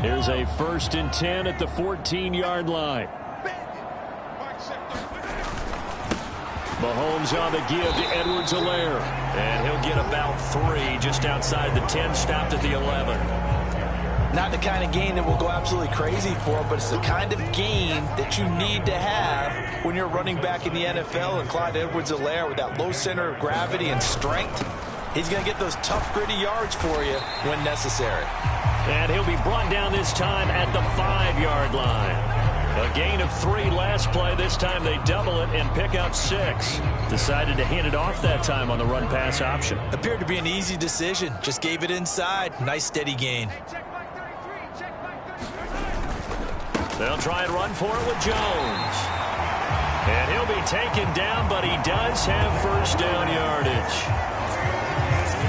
Here's a 1st and 10 at the 14-yard line. Mahomes on the give to Edwards-Helaire. And he'll get about 3 just outside the 10, stopped at the 11. Not the kind of gain that will go absolutely crazy for, but it's the kind of gain that you need to have when you're running back in the NFL. And Clyde Edwards-Helaire, with that low center of gravity and strength, he's going to get those tough, gritty yards for you when necessary. And he'll be brought down this time at the 5-yard line. A gain of 3 last play. This time they double it and pick up 6. Decided to hand it off that time on the run-pass option. Appeared to be an easy decision. Just gave it inside. Nice, steady gain. They'll try and run for it with Jones. And he'll be taken down, but he does have first down yardage.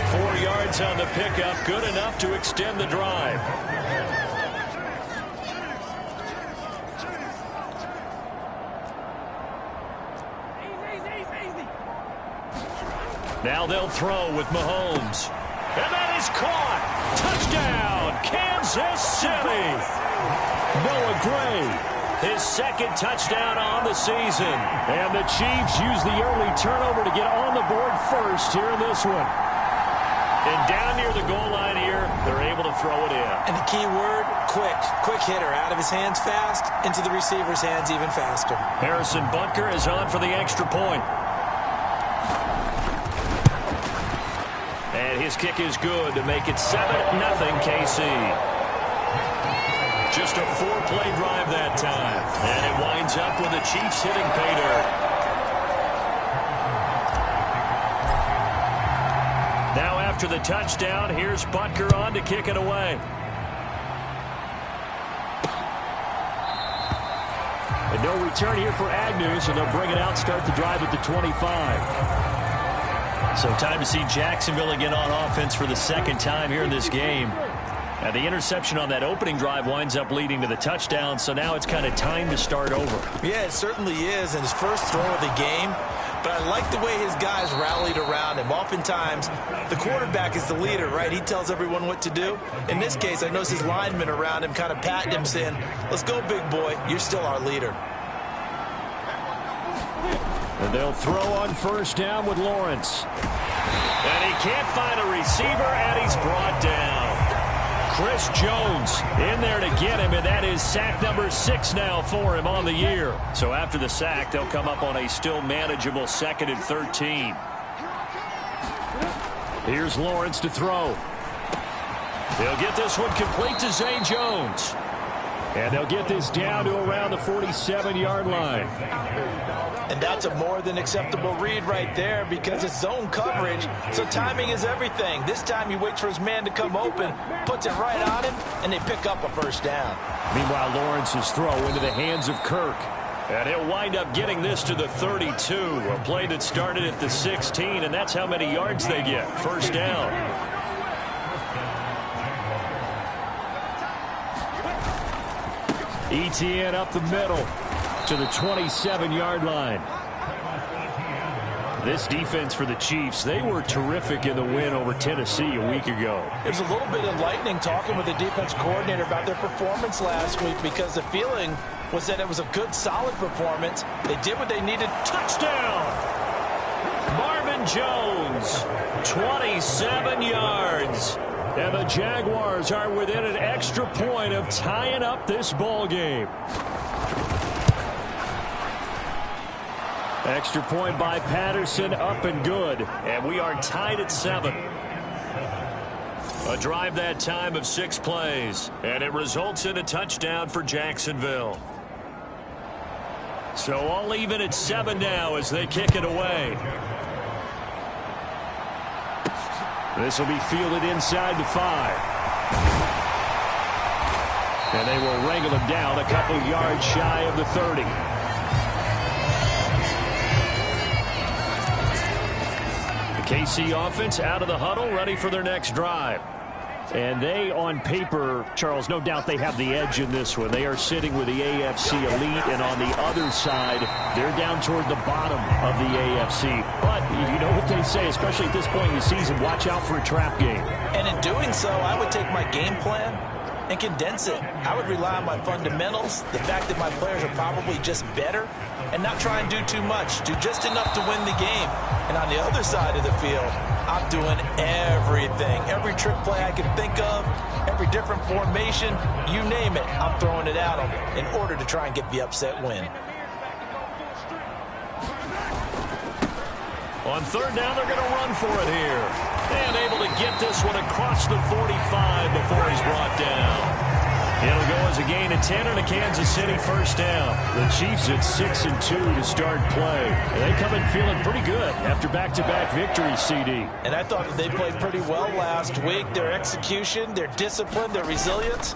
4 yards on the pickup, good enough to extend the drive. Now they'll throw with Mahomes. And that is caught. Touchdown, Kansas City. Noah Gray, his 2nd touchdown on the season. And the Chiefs use the early turnover to get on the board first here in this one. And down near the goal line here, they're able to throw it in. And the key word, quick. Quick hitter. Out of his hands fast, into the receiver's hands even faster. Harrison Butker is on for the extra point. And his kick is good to make it 7-0 KC. Just a 4-play drive that time. And it winds up with the Chiefs hitting pay dirt. Now after the touchdown, here's Butker on to kick it away. And no return here for Agnew, so they'll bring it out, start the drive at the 25. So time to see Jacksonville again on offense for the 2nd time here in this game. And the interception on that opening drive winds up leading to the touchdown, so now it's kind of time to start over. Yeah, it certainly is, and his first throw of the game. But I like the way his guys rallied around him. Oftentimes, the quarterback is the leader, right? He tells everyone what to do. In this case, I noticed his linemen around him kind of patting him, saying, "Let's go, big boy. You're still our leader." And they'll throw on first down with Lawrence. And he can't find a receiver, and he's brought down. Chris Jones in there to get him, and that is sack number 6 now for him on the year. So after the sack, they'll come up on a still manageable 2nd and 13. Here's Lawrence to throw. He'll get this one complete to Zay Jones. And they'll get this down to around the 47-yard line. And that's a more than acceptable read right there because it's zone coverage, so timing is everything. This time he waits for his man to come open, puts it right on him, and they pick up a first down. Meanwhile, Lawrence's throw into the hands of Kirk. And he'll wind up getting this to the 32, a play that started at the 16, and that's how many yards they get. First down. ETN up the middle to the 27-yard line. This defense for the Chiefs, they were terrific in the win over Tennessee a week ago. It was a little bit enlightening talking with the defense coordinator about their performance last week because the feeling was that it was a good, solid performance. They did what they needed. Touchdown! Marvin Jones, 27 yards. And the Jaguars are within an extra point of tying up this ball game. Extra point by Patterson, up and good. And we are tied at 7. A drive that time of 6 plays. And it results in a touchdown for Jacksonville. So all even at 7 now as they kick it away. This will be fielded inside the 5. And they will wrangle him down a couple yards shy of the 30. The KC offense out of the huddle, ready for their next drive. And they, on paper, Charles, no doubt they have the edge in this one. They are sitting with the AFC elite, and on the other side, they're down toward the bottom of the AFC. But you know what they say, especially at this point in the season, watch out for a trap game. And in doing so, I would take my game plan and condense it. I would rely on my fundamentals, the fact that my players are probably just better, and not try and do too much. Do just enough to win the game. And on the other side of the field, I'm doing everything. Every trick play I can think of, every different formation, you name it, I'm throwing it at them in order to try and get the upset win. On third down, they're going to run for it here. And able to get this one across the 45 before he's brought down. It'll go as a gain of 10 and a Kansas City first down. The Chiefs at 6-2 to start play. And they come in feeling pretty good after back-to-back victories, CD. And I thought that they played pretty well last week. Their execution, their discipline, their resilience,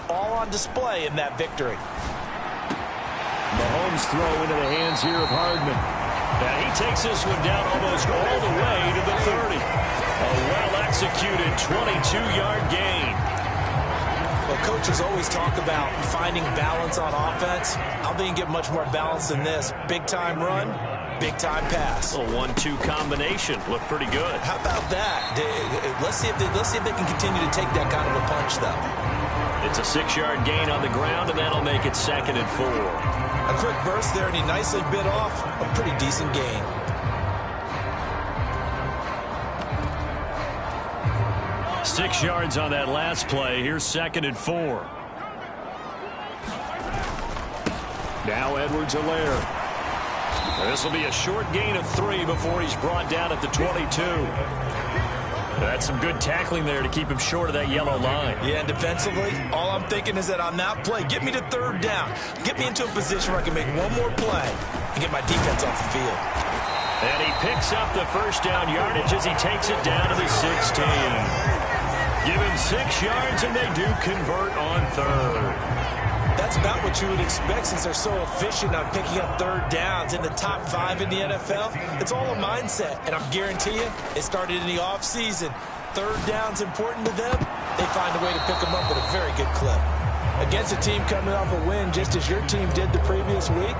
all on display in that victory. Mahomes throw into the hands here of Hardman. Now he takes this one down almost all the way to the 30. A well-executed 22-yard gain. Well, coaches always talk about finding balance on offense. I don't think you get much more balance than this. Big-time run, big-time pass. A 1-2 combination. Looked pretty good. How about that? Let's see if they can continue to take that kind of a punch, though. It's a 6-yard gain on the ground, and that'll make it 2nd and 4. A quick burst there, and he nicely bit off a pretty decent gain. Six yards on that last play. Here's 2nd and 4. Now Edwards-Helaire. This will be a short gain of 3 before he's brought down at the 22. That's some good tackling there to keep him short of that yellow line. Yeah, and defensively, all I'm thinking is that on that play, get me to third down. Get me into a position where I can make one more play and get my defense off the field. And he picks up the first down yardage as he takes it down to the 16. Give him 6 yards, and they do convert on third. That's about what you would expect since they're so efficient on picking up third downs in the top 5 in the NFL. It's all a mindset, and I'm guarantee you it started in the offseason. Third down's important to them. They find a way to pick them up at a very good clip. Against a team coming off a win just as your team did the previous week,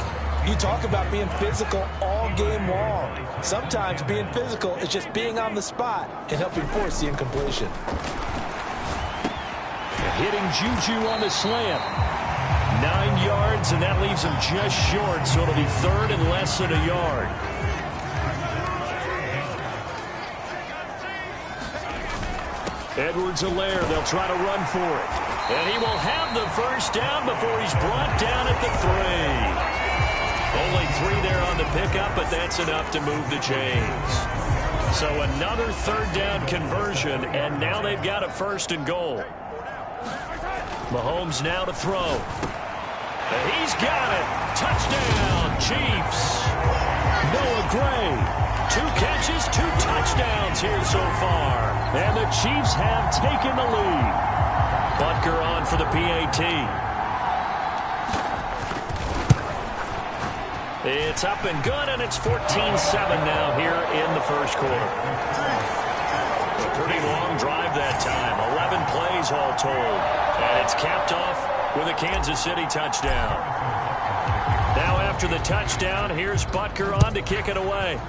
you talk about being physical all game long. Sometimes being physical is just being on the spot and helping force the incompletion. Hitting Juju on the slant. 9 yards, and that leaves him just short, so it'll be third and less than a yard. Edwards-Helaire, they'll try to run for it. And he will have the first down before he's brought down at the 3. Only 3 there on the pickup, but that's enough to move the chains. So another third down conversion, and now they've got a 1st and goal. Mahomes now to throw. And he's got it. Touchdown, Chiefs. Noah Gray. 2 catches, 2 touchdowns here so far. And the Chiefs have taken the lead. Butker on for the PAT. It's up and good, and it's 14-7 now here in the first quarter. A pretty long drive that time. 11 plays all told. And it's capped off with a Kansas City touchdown. Now after the touchdown, here's Butker on to kick it away.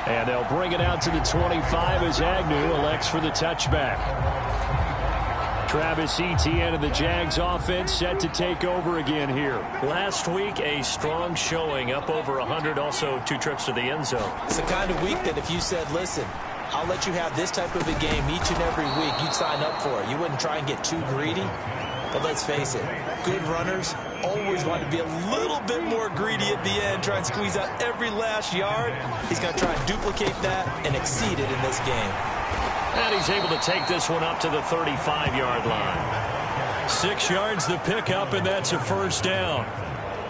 And they'll bring it out to the 25 as Agnew elects for the touchback. Travis Etienne and the Jags offense set to take over again here. Last week, a strong showing, up over 100, also 2 trips to the end zone. It's the kind of week that if you said, listen, I'll let you have this type of a game each and every week, you'd sign up for it. You wouldn't try and get too greedy. But let's face it, good runners always want to be a little bit more greedy at the end, try and squeeze out every last yard. He's going to try and duplicate that and exceed it in this game. And he's able to take this one up to the 35-yard line. 6 yards the pickup, and that's a first down.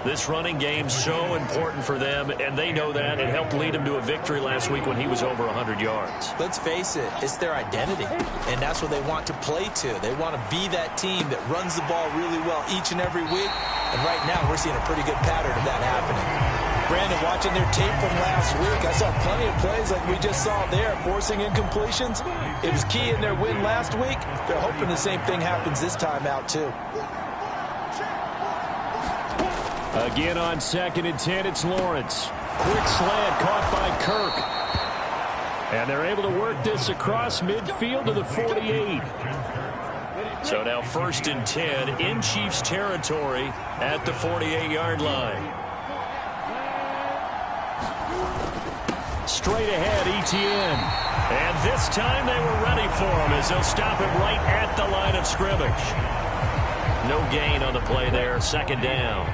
This running game's so important for them, and they know that. It helped lead them to a victory last week when he was over 100 yards. Let's face it, it's their identity, and that's what they want to play to. They want to be that team that runs the ball really well each and every week, and right now we're seeing a pretty good pattern of that happening. Brandon, watching their tape from last week, I saw plenty of plays like we just saw there, forcing incompletions. It was key in their win last week. They're hoping the same thing happens this time out, too. Again on 2nd and 10, it's Lawrence. Quick slant caught by Kirk. And they're able to work this across midfield to the 48. So now 1st and 10 in Chiefs territory at the 48-yard line. Straight ahead, Etienne. And this time they were ready for him as they'll stop him right at the line of scrimmage. No gain on the play there, 2nd down.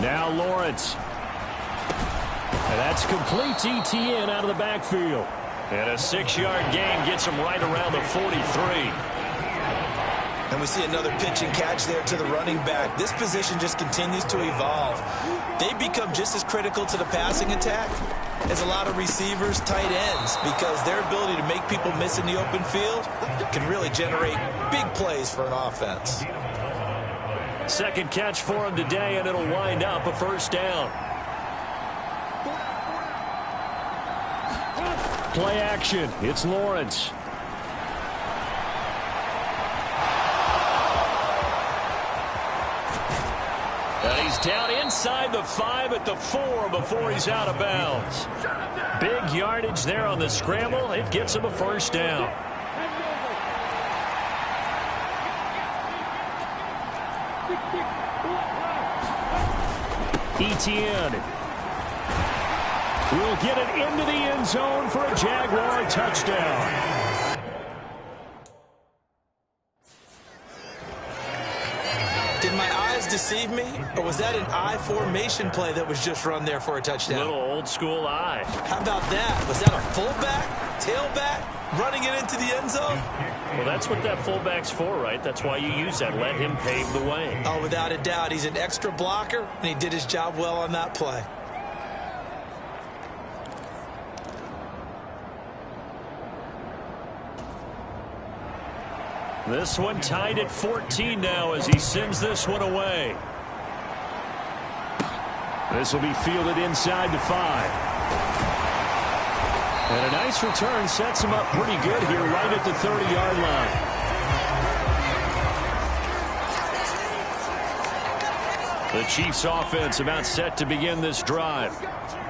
Now Lawrence. And that's complete to Etienne out of the backfield. And a 6-yard gain gets him right around the 43. And we see another pitch and catch there to the running back. This position just continues to evolve. They become just as critical to the passing attack as a lot of receivers, tight ends, because their ability to make people miss in the open field can really generate big plays for an offense. 2nd catch for him today, and it'll wind up a 1st down. Play action. It's Lawrence. And he's down inside the 5 at the 4 before he's out of bounds. Big yardage there on the scramble. It gets him a 1st down. Etienne will get it into the end zone for a Jaguar touchdown. Did my eyes deceive me, or was that an I formation play that was just run there for a touchdown? Little old school I. How about that? Was that a fullback, tailback, running it into the end zone? Well, that's what that fullback's for, right? That's why you use that. Let him pave the way. Oh, without a doubt. He's an extra blocker, and he did his job well on that play. This one tied at 14 now as he sends this one away. This will be fielded inside the 5. And a nice return sets him up pretty good here right at the 30-yard line. The Chiefs offense about set to begin this drive.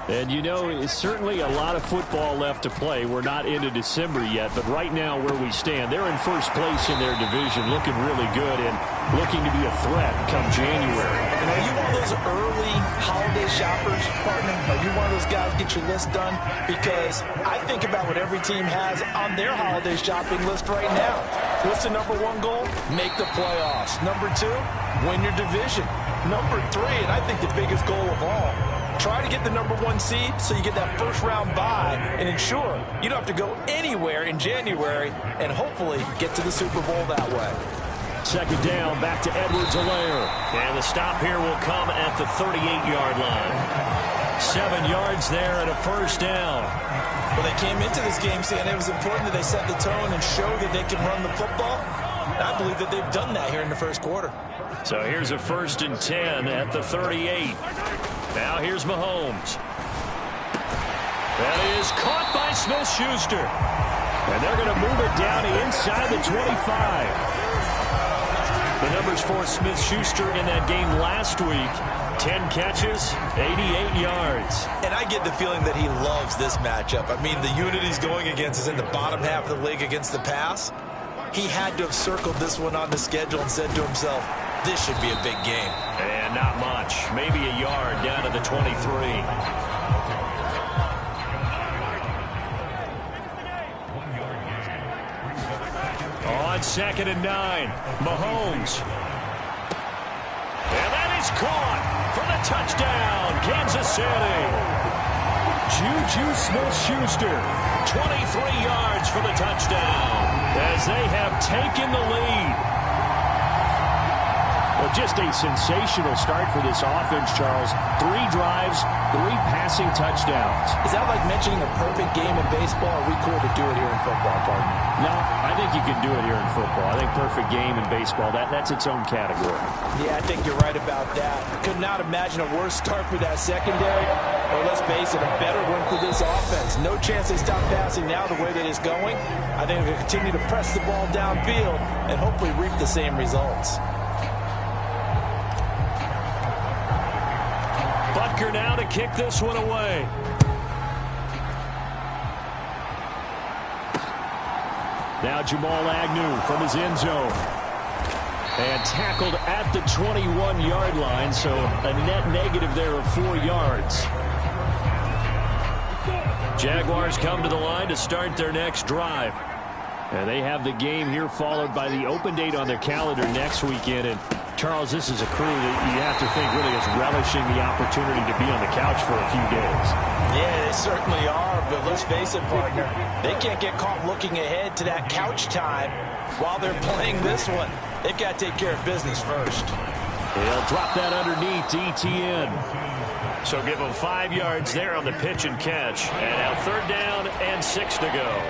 And, you know, it's certainly a lot of football left to play. We're not into December yet, but right now where we stand, they're in 1st place in their division, looking really good and looking to be a threat come January. And are you one of those early holiday shoppers, partner? Are you one of those guys get your list done? Because I think about what every team has on their holiday shopping list right now. What's the #1 goal? Make the playoffs. #2, win your division. #3, and I think the biggest goal of all, try to get the #1 seed so you get that 1st-round bye and ensure you don't have to go anywhere in January and hopefully get to the Super Bowl that way. 2nd down, back to Edwards-Helaire. And the stop here will come at the 38-yard line. 7 yards there and a 1st down. Well, they came into this game saying it was important that they set the tone and show that they can run the football. And I believe that they've done that here in the 1st quarter. So here's a 1st and 10 at the 38. Now here's Mahomes. That is caught by Smith-Schuster. And they're going to move it down inside the 25. The numbers for Smith-Schuster in that game last week. 10 catches, 88 yards. And I get the feeling that he loves this matchup. I mean, the unit he's going against is in the bottom half of the league against the pass. He had to have circled this one on the schedule and said to himself, this should be a big game. And not much. Maybe a yard down to the 23. On 2nd and 9, Mahomes. And that is caught for the touchdown, Kansas City. Juju Smith-Schuster, 23 yards for the touchdown as they have taken the lead. Well, just a sensational start for this offense, Charles. 3 drives, 3 passing touchdowns. Is that like mentioning a perfect game in baseball? Or are we cool to do it here in football, partner? No, I think you can do it here in football. I think perfect game in baseball, that's its own category. Yeah, I think you're right about that. Could not imagine a worse start for that secondary. Or let's face it, a better one for this offense. No chance they stop passing now the way that it's going. I think they'll continue to press the ball downfield and hopefully reap the same results. kicker now to kick this one away. Now Jamal Agnew from his end zone. And tackled at the 21-yard line, so a net negative there of 4 yards. Jaguars come to the line to start their next drive. And they have the game here followed by the open date on their calendar next weekend. And Charles, this is a crew that you have to think really is relishing the opportunity to be on the couch for a few days. Yeah, they certainly are, but let's face it, partner, they can't get caught looking ahead to that couch time while they're playing this one. They've got to take care of business first. He'll drop that underneath to ETN. So give him 5 yards there on the pitch and catch. And now 3rd down and 6 to go.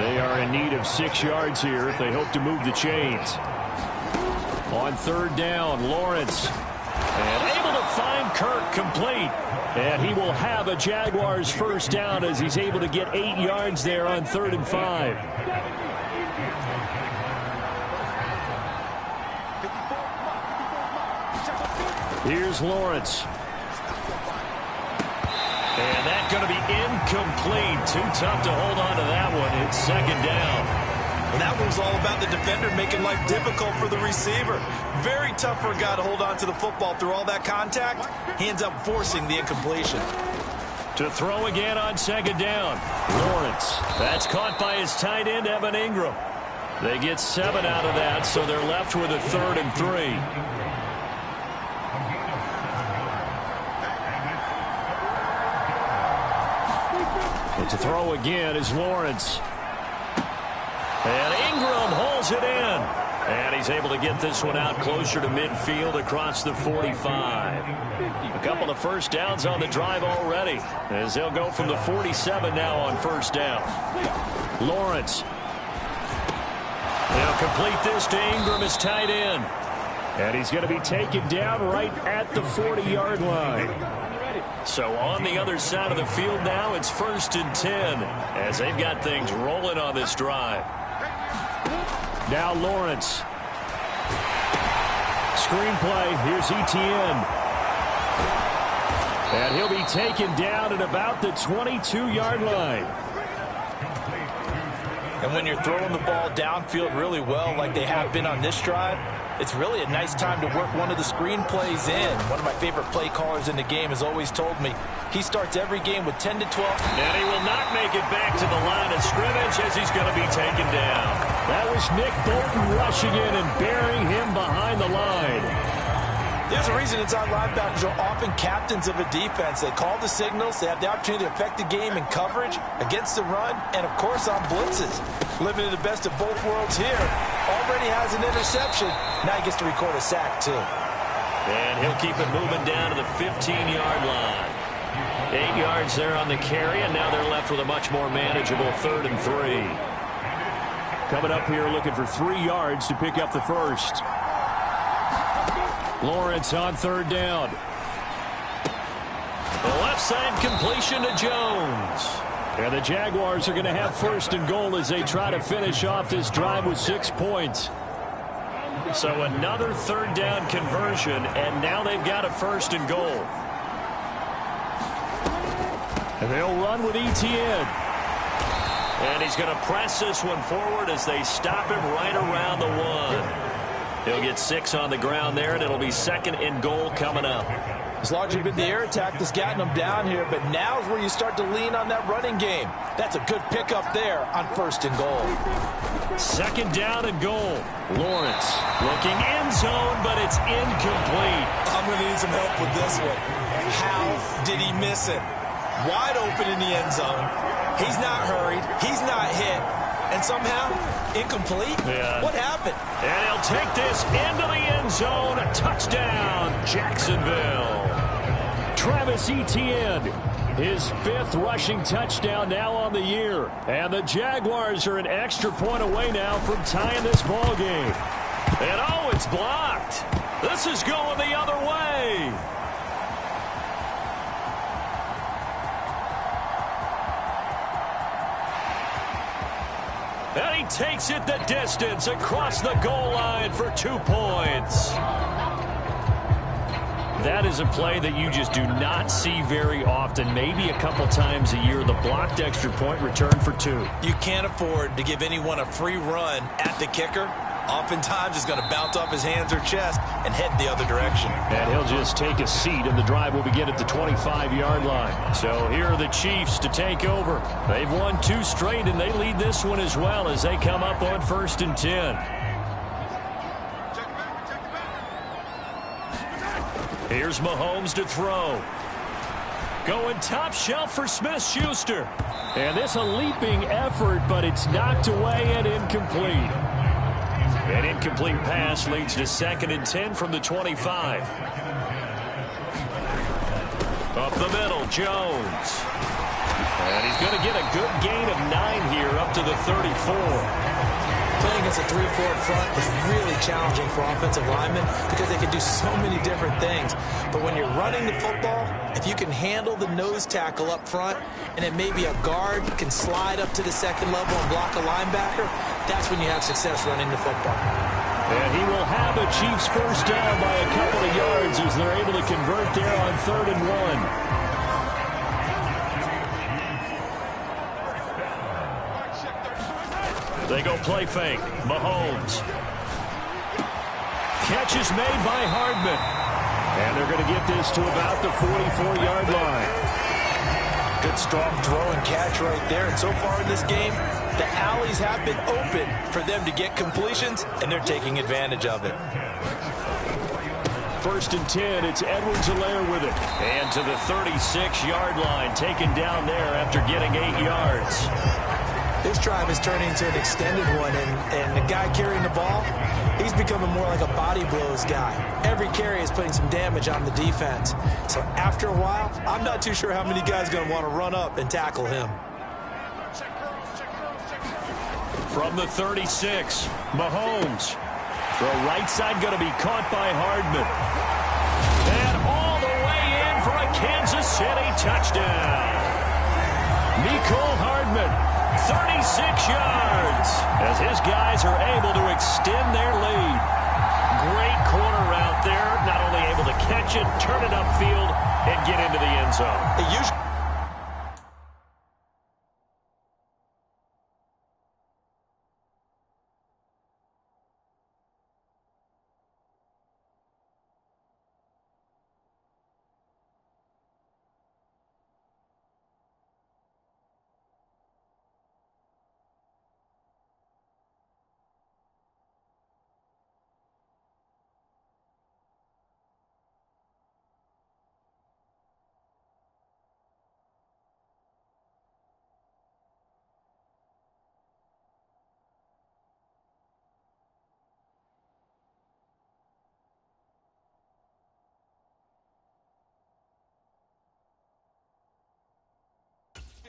They are in need of 6 yards here if they hope to move the chains. On 3rd down, Lawrence. And able to find Kirk complete. And he will have a Jaguars 1st down as he's able to get 8 yards there on 3rd and 5. Here's Lawrence. And that's going to be incomplete. Too tough to hold on to that one. It's 2nd down. Well, that one's all about the defender making life difficult for the receiver. Very tough for a guy to hold on to the football through all that contact. He ends up forcing the incompletion. To throw again on 2nd down. Lawrence. That's caught by his tight end, Evan Ingram. They get 7 out of that, so they're left with a 3rd and 3. To throw again is Lawrence. And Ingram holds it in. And he's able to get this one out closer to midfield across the 45. A couple of 1st downs on the drive already, as they'll go from the 47 now on 1st down. Lawrence. They'll complete this to Ingram, his tight end. And he's going to be taken down right at the 40-yard line. So on the other side of the field now, it's 1st and 10 as they've got things rolling on this drive. Now Lawrence. Screenplay. Here's ETN. And he'll be taken down at about the 22-yard line. And when you're throwing the ball downfield really well like they have been on this drive, it's really a nice time to work one of the screen plays in. One of my favorite play callers in the game has always told me he starts every game with 10 to 12. And he will not make it back to the line of scrimmage as he's going to be taken down. That was Nick Bolton rushing in and burying him behind the line. There's a reason inside linebackers are often captains of a defense. They call the signals. They have the opportunity to affect the game in coverage, against the run, and, of course, on blitzes. Living in the best of both worlds here. Already has an interception. Now he gets to record a sack, too. And he'll keep it moving down to the 15-yard line. 8 yards there on the carry, and now they're left with a much more manageable 3rd and 3. Coming up here looking for 3 yards to pick up the 1st. Lawrence on 3rd down. The left side completion to Jones. And the Jaguars are going to have 1st and goal as they try to finish off this drive with 6 points. So another 3rd down conversion, and now they've got a 1st and goal. And they'll run with ETN. And he's going to press this one forward as they stop him right around the 1. He'll get 6 on the ground there, and it'll be 2nd and goal coming up. It's largely been the air attack that's gotten them down here, but now is where you start to lean on that running game. That's a good pickup there on 1st and goal. 2nd down and goal. Lawrence looking end zone, but it's incomplete. I'm going to need some help with this one. How did he miss it? Wide open in the end zone. He's not hurried. He's not hit. And somehow, incomplete? Yeah. What happened? And he'll take this into the end zone. A touchdown, Jacksonville. Travis Etienne, his 5th rushing touchdown now on the year. And the Jaguars are an extra point away now from tying this ball game. And oh, it's blocked. This is going the other way. And he takes it the distance across the goal line for 2 points. that is a play that you just do not see very often. Maybe a couple times a year, the blocked extra point return for 2. You can't afford to give anyone a free run at the kicker. Oftentimes, he's going to bounce off his hands or chest and head the other direction. And he'll just take a seat, and the drive will begin at the 25-yard line. So here are the Chiefs to take over. They've won 2 straight, and they lead this one as well as they come up on 1st and 10. Here's Mahomes to throw. Going top shelf for Smith-Schuster. And this a leaping effort, but it's knocked away and incomplete. An incomplete pass leads to 2nd and 10 from the 25. Up the middle, Jones. And he's going to get a good gain of 9 here up to the 34. Playing against a 3-4 front is really challenging for offensive linemen because they can do so many different things. But when you're running the football, if you can handle the nose tackle up front and then maybe a guard can slide up to the 2nd level and block a linebacker, that's when you have success running the football. And he will have a Chiefs first down by a couple of yards as they're able to convert there on 3rd and 1. They go play fake. Mahomes. Catch is made by Hardman. And they're going to get this to about the 44-yard line. Good strong throw and catch right there. And so far in this game, the alleys have been open for them to get completions, and they're taking advantage of it. 1st and 10, it's Edwards-Helaire with it. And to the 36-yard line, taken down there after getting 8 yards. This drive is turning into an extended one, and the guy carrying the ball, he's becoming more like a body blows guy. Every carry is putting some damage on the defense. So after a while, I'm not too sure how many guys are going to want to run up and tackle him. From the 36, Mahomes. Throw right side going to be caught by Hardman. And all the way in for a Kansas City touchdown. Mecole Hardman. 36 yards as his guys are able to extend their lead. Great corner out there, not only able to catch it, turn it upfield, and get into the end zone.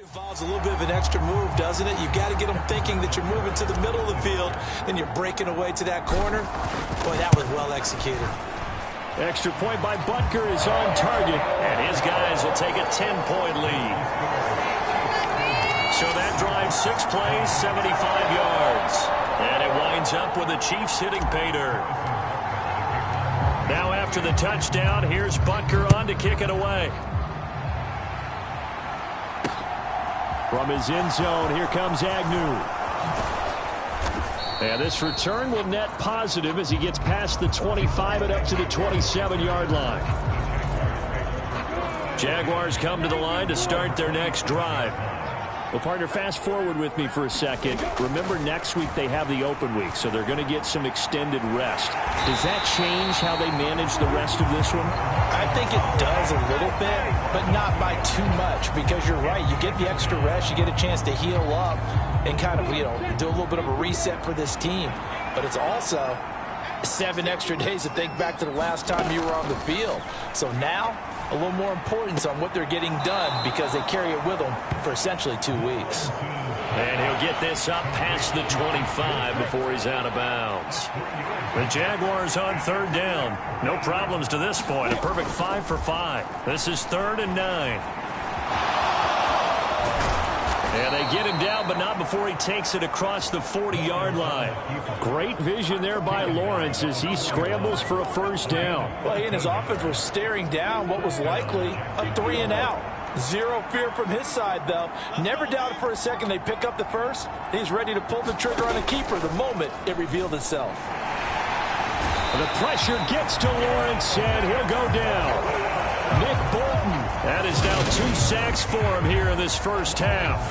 Involves a little bit of an extra move, doesn't it? You've got to get them thinking that you're moving to the middle of the field, then you're breaking away to that corner. Boy, that was well executed. Extra point by Butker is on target, and his guys will take a 10-point lead. So that drives 6 plays, 75 yards. And it winds up with the Chiefs hitting pay dirt. Now after the touchdown, here's Butker on to kick it away. From his end zone, here comes Agnew. And this return will net positive as he gets past the 25 and up to the 27-yard line. Jaguars come to the line to start their next drive. Well, partner, fast forward with me for a second. Remember, next week they have the open week, so they're going to get some extended rest. Does that change how they manage the rest of this one? I think it does a little bit, but not by too much, because you're right. You get the extra rest, you get a chance to heal up and kind of, do a little bit of a reset for this team. But it's also 7 extra days to think back to the last time you were on the field. So now, a little more importance on what they're getting done because they carry it with them for essentially 2 weeks. And he'll get this up past the 25 before he's out of bounds. The Jaguars on 3rd down. No problems to this point. A perfect 5 for 5. This is 3rd and 9. And they get him down, but not before he takes it across the 40-yard line. Great vision there by Lawrence as he scrambles for a first down. Well, he and his offense were staring down what was likely a 3-and-out. Zero fear from his side, though. Never doubted for a second they pick up the first. He's ready to pull the trigger on a keeper the moment it revealed itself. The pressure gets to Lawrence, and he'll go down. Nick Bolton. That is now 2 sacks for him here in this first half.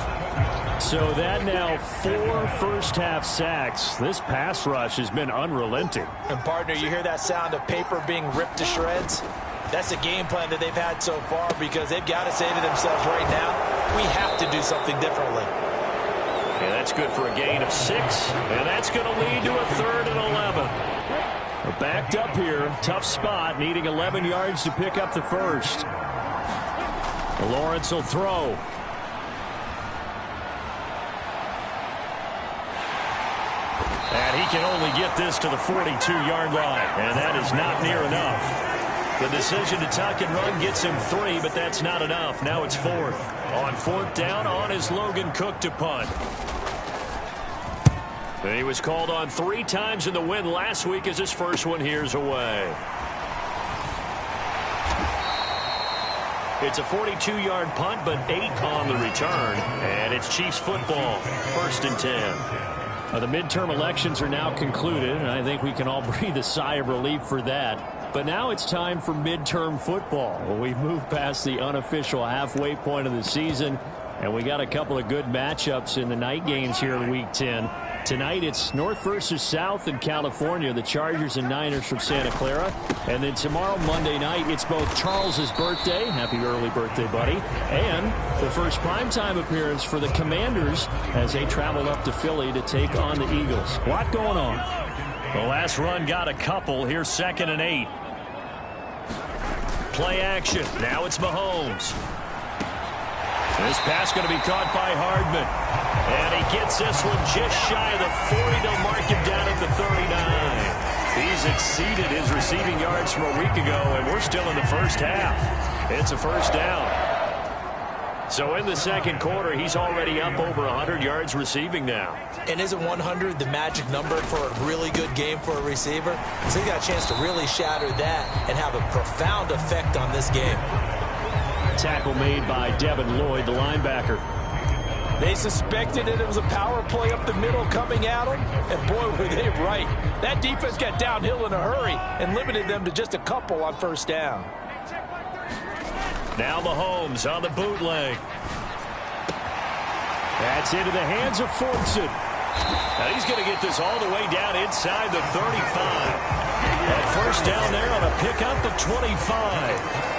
So that now 4 first-half sacks. This pass rush has been unrelenting. And, partner, you hear that sound of paper being ripped to shreds? That's a game plan that they've had so far because they've got to say to themselves right now, we have to do something differently. Yeah, that's good for a gain of 6, and that's going to lead to a 3rd and 11. We're backed up here. Tough spot, needing 11 yards to pick up the first. Lawrence will throw. And he can only get this to the 42-yard line, and that is not near enough. The decision to tuck and run gets him 3, but that's not enough. Now it's 4th. On 4th down, on is Logan Cook to punt. And he was called on 3 times in the win last week as his first one here's away. It's a 42-yard punt, but 8 on the return. And it's Chiefs football, 1st and 10. The midterm elections are now concluded, and I think we can all breathe a sigh of relief for that. But now it's time for midterm football. We've moved past the unofficial halfway point of the season, and we got a couple of good matchups in the night games here in Week 10. Tonight it's North versus South in California, the Chargers and Niners from Santa Clara. And then tomorrow, Monday night, it's both Charles's birthday, happy early birthday, buddy, and the first primetime appearance for the Commanders as they travel up to Philly to take on the Eagles. A lot going on. The last run got a couple. Here's 2nd and 8. Play action. Now it's Mahomes. This pass going to be caught by Hardman. And he gets this one just shy of the 40. They'll mark him down at the 39. He's exceeded his receiving yards from a week ago, and we're still in the first half. It's a first down. So in the second quarter, he's already up over 100 yards receiving now. And isn't 100 the magic number for a really good game for a receiver? So he got a chance to really shatter that and have a profound effect on this game. Tackle made by Devin Lloyd, the linebacker. They suspected it was a power play up the middle coming at them, and boy, were they right. That defense got downhill in a hurry and limited them to just a couple on first down. Now Mahomes on the bootleg. That's into the hands of Fortson. Now he's going to get this all the way down inside the 35. That first down there on a pickup of 25.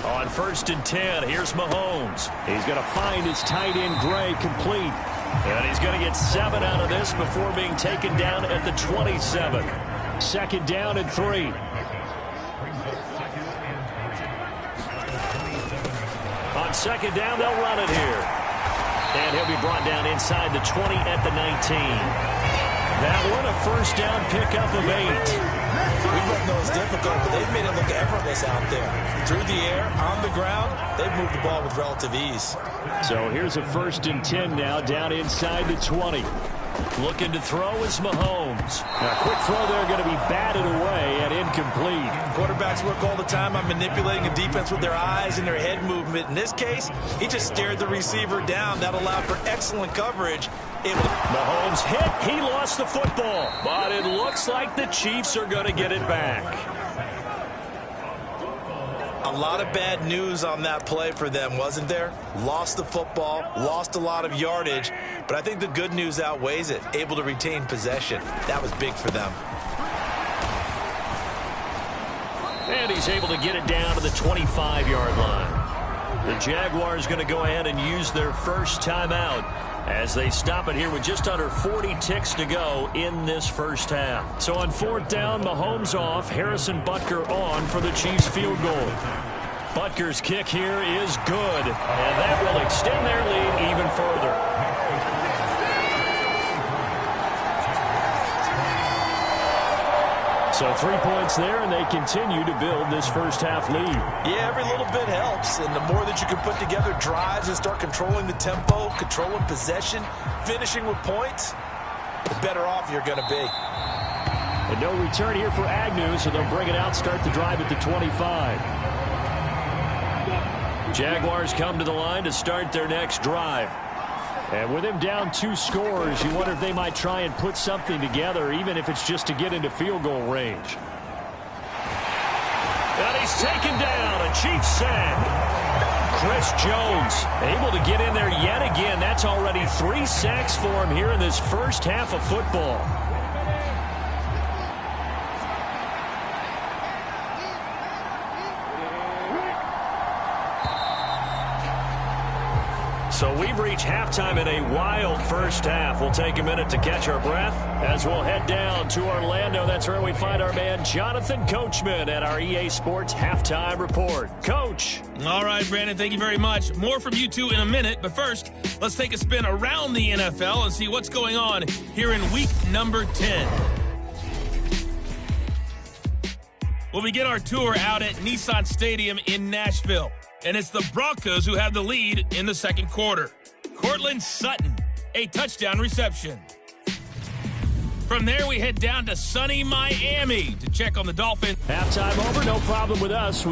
On 1st and 10, here's Mahomes. He's going to find his tight end, Gray, complete. And he's going to get 7 out of this before being taken down at the 27. 2nd down and 3. On 2nd down, they'll run it here. And he'll be brought down inside the 20 at the 19. That one, a first down pickup of 8. We both know it's difficult, but they've made it look effortless out there. Through the air, on the ground, they've moved the ball with relative ease. So here's a 1st and 10 now, down inside the 20. Looking to throw is Mahomes. A quick throw there, going to be batted away and incomplete. Quarterbacks work all the time on manipulating a defense with their eyes and their head movement. In this case, he just stared the receiver down. That allowed for excellent coverage. Mahomes hit. He lost the football. But it looks like the Chiefs are going to get it back. A lot of bad news on that play for them, wasn't there? Lost the football, lost a lot of yardage, but I think the good news outweighs it. Able to retain possession. That was big for them. And he's able to get it down to the 25-yard line. The Jaguars going to go ahead and use their first timeout. as they stop it here with just under 40 ticks to go in this first half. So on fourth down, Mahomes off, Harrison Butker on for the Chiefs field goal. Butker's kick here is good, and that will extend their lead even further. So 3 points there, and they continue to build this first half lead. Yeah, every little bit helps, and the more that you can put together drives and start controlling the tempo, controlling possession, finishing with points, the better off you're going to be. And no return here for Agnew, so they'll bring it out, start the drive at the 25. Jaguars come to the line to start their next drive. And with him down 2 scores, you wonder if they might try and put something together, even if it's just to get into field goal range. And he's taken down, a Chiefs sack. Chris Jones able to get in there yet again. That's already 3 sacks for him here in this first half of football. So we've reached halftime in a wild first half. We'll take a minute to catch our breath as we'll head down to Orlando. That's where we find our man Jonathan Coachman at our EA Sports Halftime Report. Coach. All right, Brandon, thank you very much. More from you two in a minute. But first, let's take a spin around the NFL and see what's going on here in week number 10. We'll begin our tour out at Nissan Stadium in Nashville. And it's the Broncos who have the lead in the second quarter. Cortland Sutton, a touchdown reception. From there, we head down to sunny Miami to check on the Dolphins. Halftime over, no problem with us.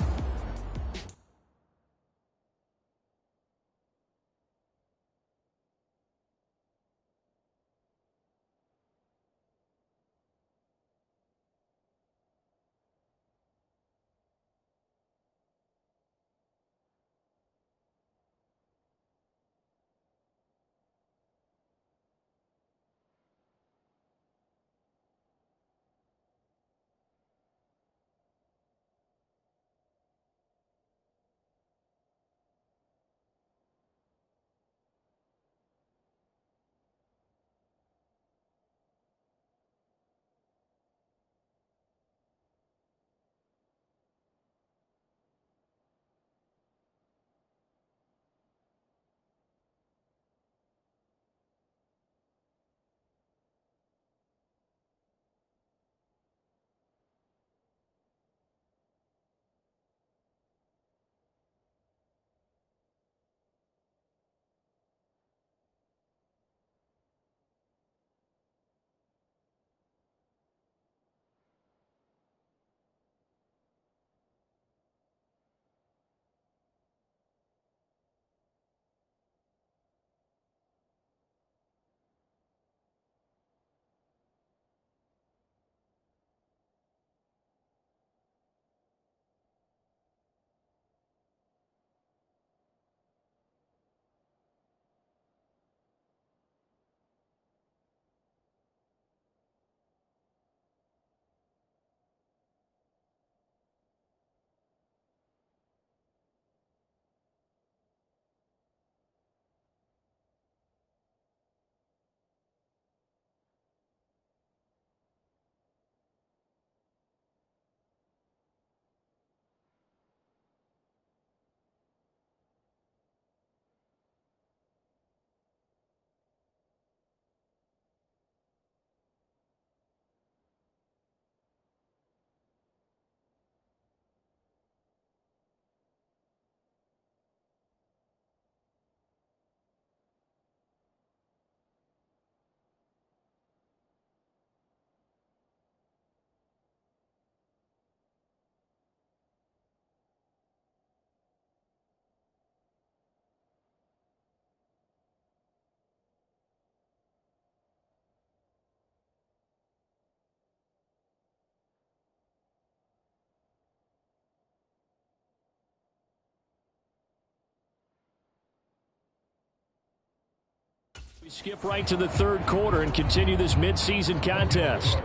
We skip right to the third quarter and continue this midseason contest.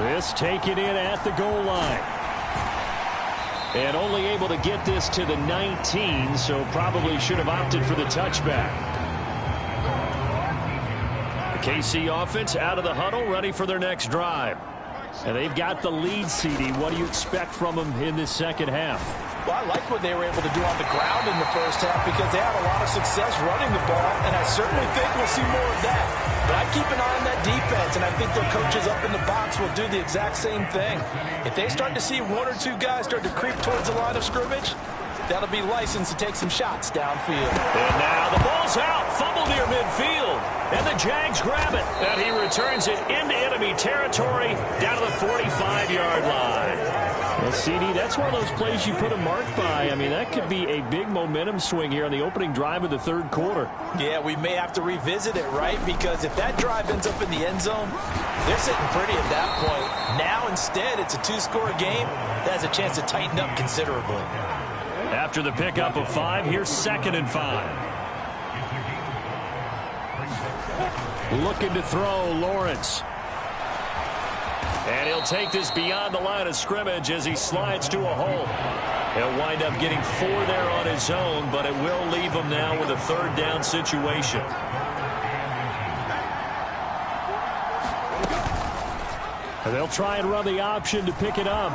This taken in at the goal line. And only able to get this to the 19, so probably should have opted for the touchback. The KC offense out of the huddle, ready for their next drive. And they've got the lead, CD. What do you expect from them in this second half? Well, I like what they were able to do on the ground in the first half because they had a lot of success running the ball, and I certainly think we'll see more of that. But I keep an eye on that defense, and I think their coaches up in the box will do the exact same thing. If they start to see one or two guys start to creep towards the line of scrimmage, that'll be licensed to take some shots downfield. And now the ball's out, fumble near midfield, and the Jags grab it. And he returns it into enemy territory down to the 45-yard line. Well, CD, that's one of those plays you put a mark by. I mean, that could be a big momentum swing here on the opening drive of the third quarter. Yeah, we may have to revisit it, right? Because if that drive ends up in the end zone, they're sitting pretty at that point. Now, instead, it's a two-score game that has a chance to tighten up considerably. After the pickup of 5, here's 2nd and 5. Looking to throw, Lawrence. And he'll take this beyond the line of scrimmage as he slides to a hole. He'll wind up getting 4 there on his own, but it will leave him now with a third down situation. And they'll try and run the option to pick it up.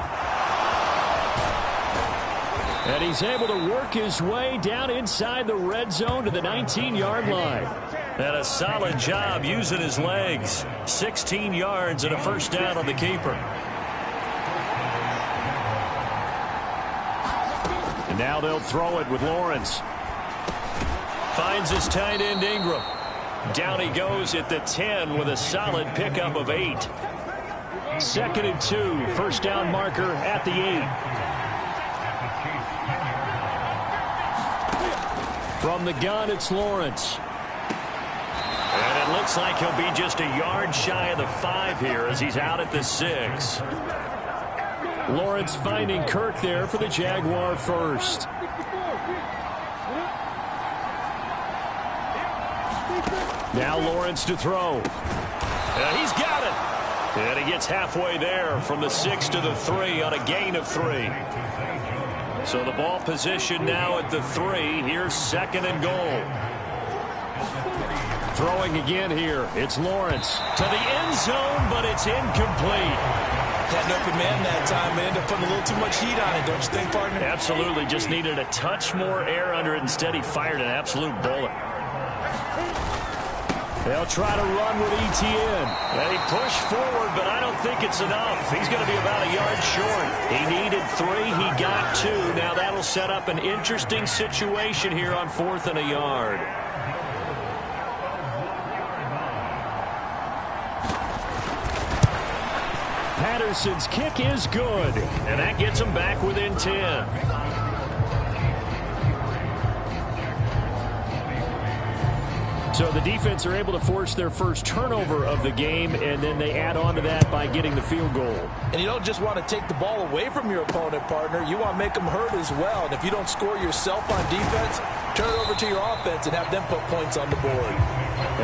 And he's able to work his way down inside the red zone to the 19-yard line. And a solid job using his legs. 16 yards and a first down on the keeper. And now they'll throw it with Lawrence. Finds his tight end Ingram. Down he goes at the 10 with a solid pickup of 8. 2nd and 2. First down marker at the 8. From the gun, it's Lawrence. And it looks like he'll be just a yard shy of the 5 here as he's out at the 6. Lawrence finding Kirk there for the Jaguar first. Now Lawrence to throw. And he's got it. And he gets halfway there from the 6 to the 3 on a gain of 3. So the ball position now at the 3. Here's 2nd and goal. Throwing again here. It's Lawrence to the end zone, but it's incomplete. Had an open man that time. They ended up putting a little too much heat on it, don't you think, partner? Absolutely. Just needed a touch more air under it. Instead, he fired an absolute bullet. They'll try to run with ETN. And he pushed forward, but I don't think it's enough. He's going to be about a yard short. He needed 3. He got 2. Now that'll set up an interesting situation here on 4th and a yard. Patterson's kick is good, and that gets him back within 10. So the defense are able to force their first turnover of the game, and then they add on to that by getting the field goal. And you don't just want to take the ball away from your opponent, partner. You want to make them hurt as well. And if you don't score yourself on defense, turn it over to your offense and have them put points on the board.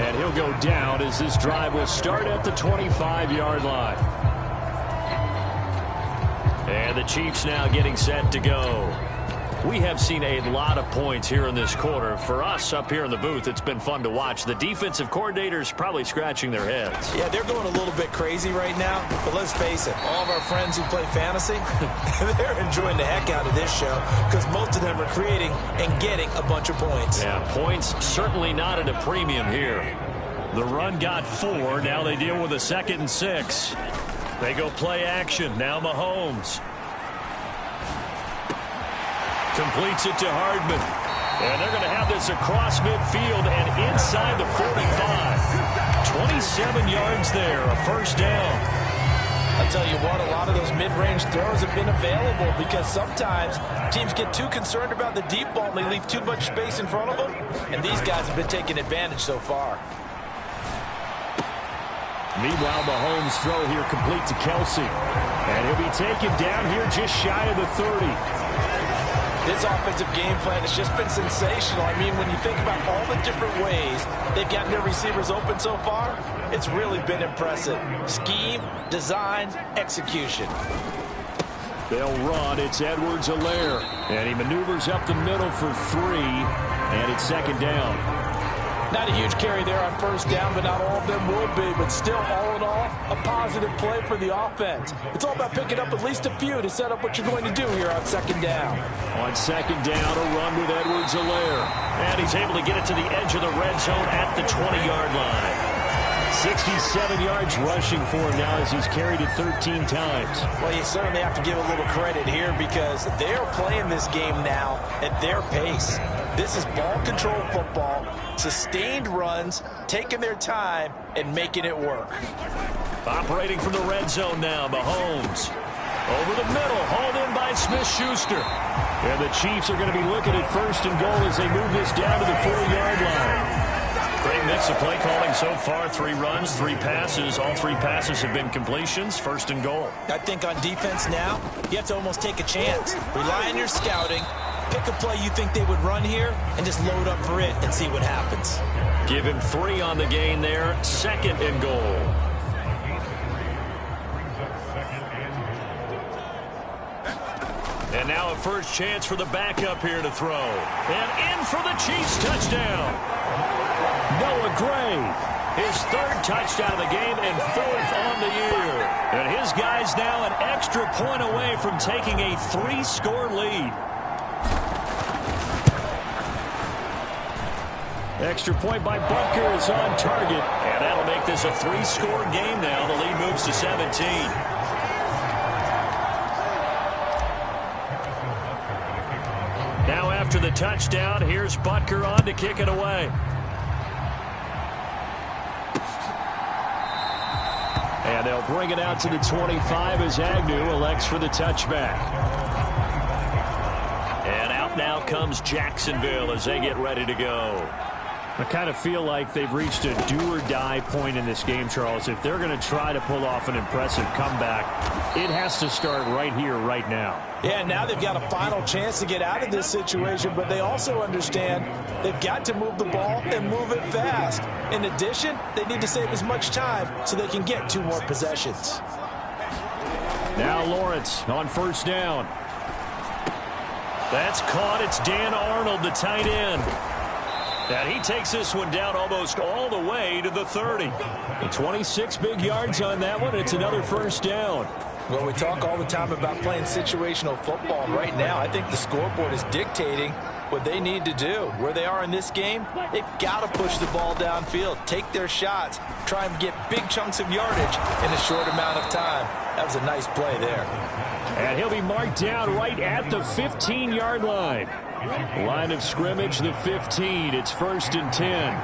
And he'll go down as this drive will start at the 25-yard line. And the Chiefs now getting set to go. We have seen a lot of points here in this quarter. For us up here in the booth, it's been fun to watch. The defensive coordinators probably scratching their heads. Yeah, they're going a little bit crazy right now. But let's face it, all of our friends who play fantasy, they're enjoying the heck out of this show because most of them are creating and getting a bunch of points. Yeah, points certainly not at a premium here. The run got 4. Now they deal with a 2nd and 6. They go play action. Now Mahomes. Completes it to Hardman. And they're going to have this across midfield and inside the 45. 27 yards there, a first down. I'll tell you what, a lot of those mid-range throws have been available because sometimes teams get too concerned about the deep ball and they leave too much space in front of them. And these guys have been taking advantage so far. Meanwhile, Mahomes' throw here complete to Kelsey. And he'll be taken down here just shy of the 30. This offensive game plan has just been sensational. I mean, when you think about all the different ways they've gotten their receivers open so far, it's really been impressive. Scheme, design, execution. They'll run. It's Edwards-Helaire. And he maneuvers up the middle for 3. And it's second down. Not a huge carry there on first down, but not all of them will be. But still, all in all, a positive play for the offense. It's all about picking up at least a few to set up what you're going to do here on second down. On second down, a run with Edwards-Helaire. And he's able to get it to the edge of the red zone at the 20-yard line. 67 yards rushing for him now as he's carried it 13 times. Well, you certainly have to give a little credit here because they're playing this game now at their pace. This is ball control football, sustained runs, taking their time, and making it work. Operating from the red zone now, Mahomes. Over the middle, hauled in by Smith-Schuster. And the Chiefs are going to be looking at first and goal as they move this down to the 4-yard line. Great mix of play calling so far. 3 runs, 3 passes. All 3 passes have been completions. First and goal. I think on defense now, you have to almost take a chance. Rely on your scouting. Pick a play you think they would run here and just load up for it and see what happens. Give him 3 on the gain there. Second and goal. And now a first chance for the backup here to throw. And in for the Chiefs touchdown. Noah Gray, his 3rd touchdown of the game and 4th on the year. And his guy's now an extra point away from taking a 3-score lead. Extra point by Butker is on target. And that'll make this a 3-score game now. The lead moves to 17. Now after the touchdown, here's Butker on to kick it away. And they'll bring it out to the 25 as Agnew elects for the touchback. And out now comes Jacksonville as they get ready to go. I kind of feel like they've reached a do-or-die point in this game, Charles. If they're going to try to pull off an impressive comeback, it has to start right here, right now. Yeah, now they've got a final chance to get out of this situation, but they also understand they've got to move the ball and move it fast. In addition, they need to save as much time so they can get 2 more possessions. Now Lawrence on first down. That's caught. It's Dan Arnold, the tight end. And he takes this one down almost all the way to the 30. 26 big yards on that one. It's another first down. Well, we talk all the time about playing situational football. Right now, I think the scoreboard is dictating what they need to do. Where they are in this game, they've got to push the ball downfield, take their shots, try and get big chunks of yardage in a short amount of time. That was a nice play there. And he'll be marked down right at the 15-yard line. Line of scrimmage, the 15. It's 1st and 10.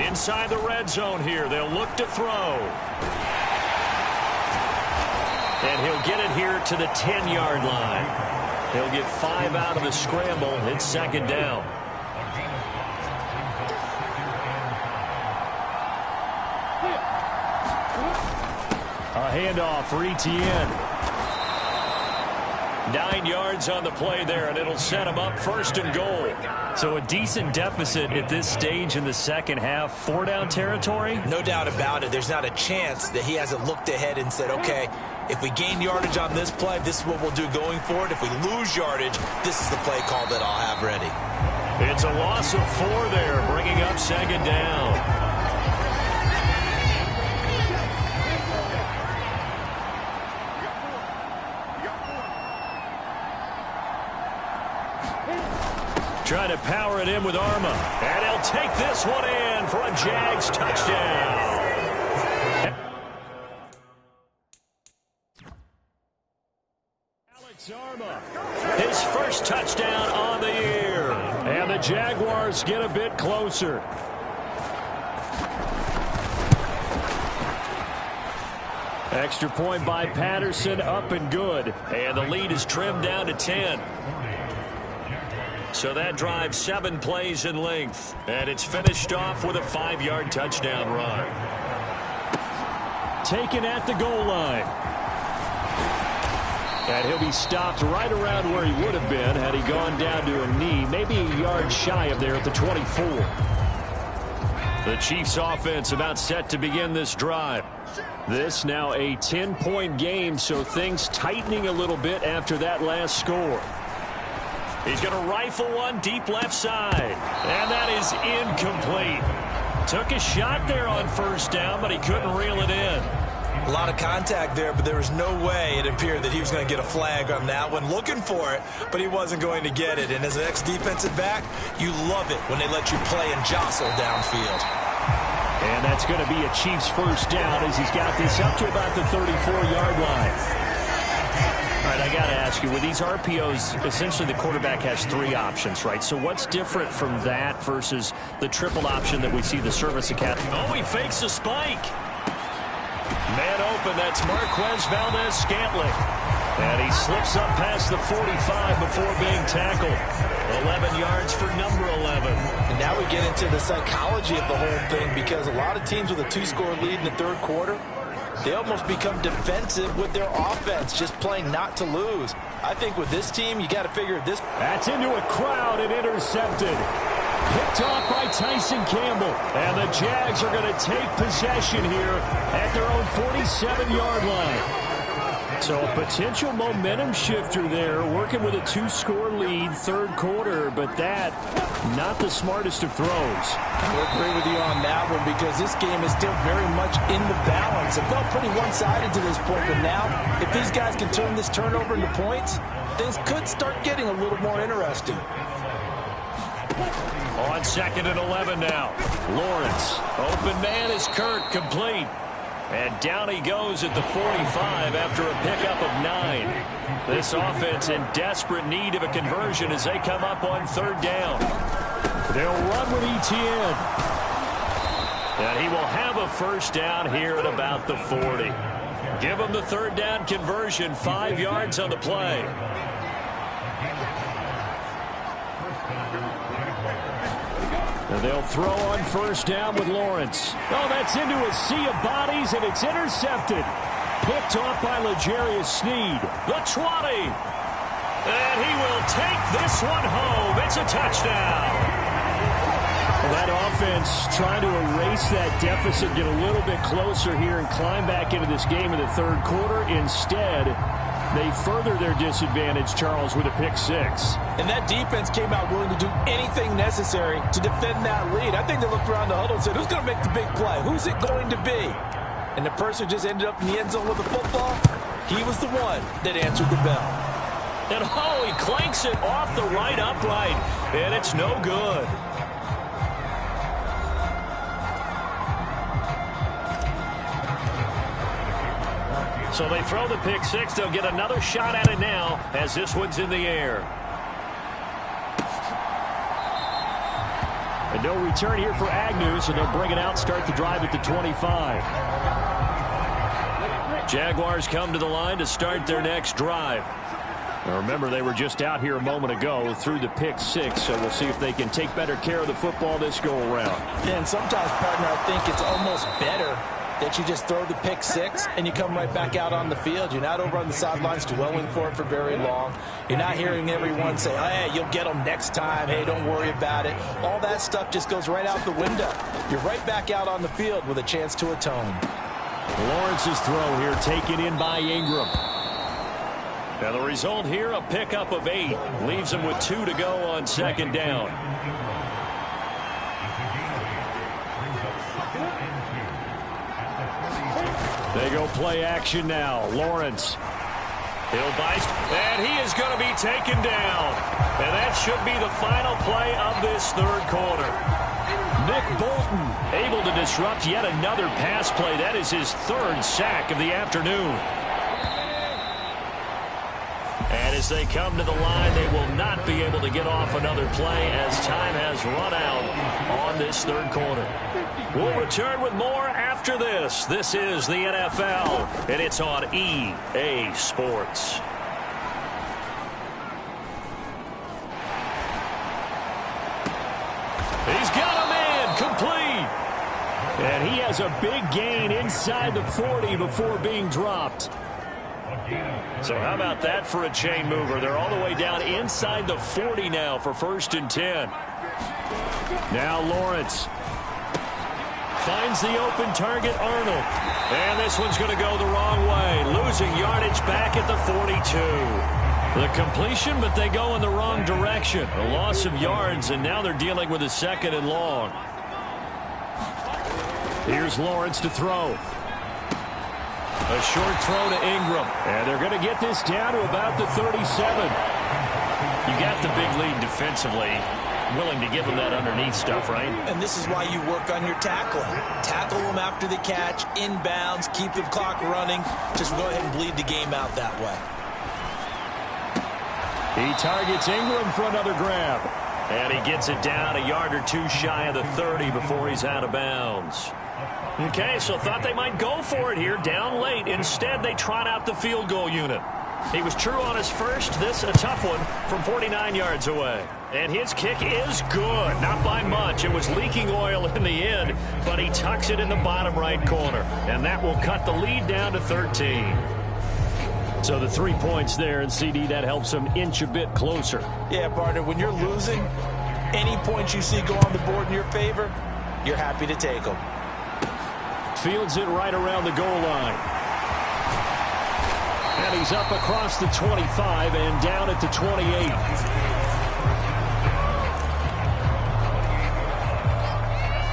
Inside the red zone here. They'll look to throw. And he'll get it here to the 10-yard line. He'll get 5 out of the scramble. It's second down. A handoff for Etienne. 9 yards on the play there, and it'll set him up 1st and goal. So a decent deficit at this stage in the second half. 4-down territory? No doubt about it. There's not a chance that he hasn't looked ahead and said, okay, if we gain yardage on this play, this is what we'll do going forward. If we lose yardage, this is the play call that I'll have ready. It's a loss of 4 there, bringing up second down. Trying to power it in with Arma. And he'll take this one in for a Jags touchdown. Alex Arma, his first touchdown on the year. And the Jaguars get a bit closer. Extra point by Patterson, up and good. And the lead is trimmed down to 10. So that drives 7 plays in length. And it's finished off with a 5-yard touchdown run. Taken at the goal line. And he'll be stopped right around where he would have been had he gone down to a knee, maybe a yard shy of there at the 24. The Chiefs offense about set to begin this drive. This now a 10-point game, so things tightening a little bit after that last score. He's going to rifle one deep left side, and that is incomplete. Took a shot there on first down, but he couldn't reel it in. A lot of contact there, but there was no way it appeared that he was going to get a flag on that one. Looking for it, but he wasn't going to get it. And as an ex-defensive back, you love it when they let you play and jostle downfield. And that's going to be a Chiefs first down as he's got this up to about the 34-yard line. All right, I got to ask you, with these RPOs, essentially the quarterback has 3 options, right? So what's different from that versus the triple option that we see the service academy? Oh, he fakes a spike. Man open, that's Marquez Valdez-Scantling. And he slips up past the 45 before being tackled. 11 yards for number 11. And now we get into the psychology of the whole thing, because a lot of teams with a 2-score lead in the third quarter, they almost become defensive with their offense, just playing not to lose. I think with this team, you got to figure this. That's into a crowd and intercepted. Picked off by Tyson Campbell. And the Jags are going to take possession here at their own 47-yard line. So a potential momentum shifter there, working with a 2-score lead, third quarter, but that, not the smartest of throws. I'll agree with you on that one, because this game is still very much in the balance. It felt pretty one-sided to this point, but now, if these guys can turn this turnover into points, things could start getting a little more interesting. On 2nd and 11 now. Lawrence. Open man is Kirk, complete. And down he goes at the 45 after a pickup of 9. This offense in desperate need of a conversion as they come up on third down. They'll run with Etienne. And he will have a first down here at about the 40. Give him the third down conversion, 5 yards on the play. And they'll throw on first down with Lawrence. Oh, that's into a sea of bodies, and it's intercepted. Picked off by L'Jarius Sneed. The 20. And he will take this one home. It's a touchdown. Well, that offense trying to erase that deficit, get a little bit closer here, and climb back into this game in the third quarter. Instead, they further their disadvantage, Charles, with a pick 6. And that defense came out willing to do anything necessary to defend that lead. I think they looked around the huddle and said, who's going to make the big play? Who's it going to be? And the person just ended up in the end zone with the football. He was the one that answered the bell. And oh, he clanks it off the right upright. And it's no good. So they throw the pick 6. They'll get another shot at it now as this one's in the air. And no return here for Agnew, so they'll bring it out, start the drive at the 25. Jaguars come to the line to start their next drive. Now remember, they were just out here a moment ago through the pick 6, so we'll see if they can take better care of the football this go-around. Yeah, and sometimes, partner, I think it's almost better that you just throw the pick 6 and you come right back out on the field. You're not over on the sidelines dwelling for it for very long. You're not hearing everyone say, hey, you'll get them next time. Hey, don't worry about it. All that stuff just goes right out the window. You're right back out on the field with a chance to atone. Lawrence's throw here taken in by Ingram. Now the result here, a pickup of 8. Leaves him with 2 to go on second down. They go play action now. Lawrence. He'll bite, and he is going to be taken down. And that should be the final play of this third quarter. Nick Bolton able to disrupt yet another pass play. That is his 3rd sack of the afternoon. And as they come to the line, they will not be able to get off another play as time has run out on this third quarter. We'll return with more after this. This is the NFL, and it's on EA Sports. He's got a man complete. And he has a big gain inside the 40 before being dropped. So how about that for a chain mover? They're all the way down inside the 40 now for 1st and 10. Now Lawrence finds the open target, Arnold. And this one's going to go the wrong way, losing yardage back at the 42. The completion, but they go in the wrong direction. A loss of yards, and now they're dealing with a 2nd and long. Here's Lawrence to throw. A short throw to Ingram. And they're going to get this down to about the 37. You got the big lead defensively. Willing to give them that underneath stuff, right? And this is why you work on your tackling. Tackle them after the catch, inbounds, keep the clock running. Just go ahead and bleed the game out that way. He targets Ingram for another grab. And he gets it down a yard or two shy of the 30 before he's out of bounds. Okay, so thought they might go for it here, down late. Instead, they trot out the field goal unit. He was true on his first. This a tough one from 49 yards away. And his kick is good. Not by much. It was leaking oil in the end, but he tucks it in the bottom right corner. And that will cut the lead down to 13. So the 3 points there, and CD, that helps him inch a bit closer. Yeah, partner, when you're losing, any points you see go on the board in your favor, you're happy to take them. Fields it right around the goal line. And he's up across the 25 and down at the 28.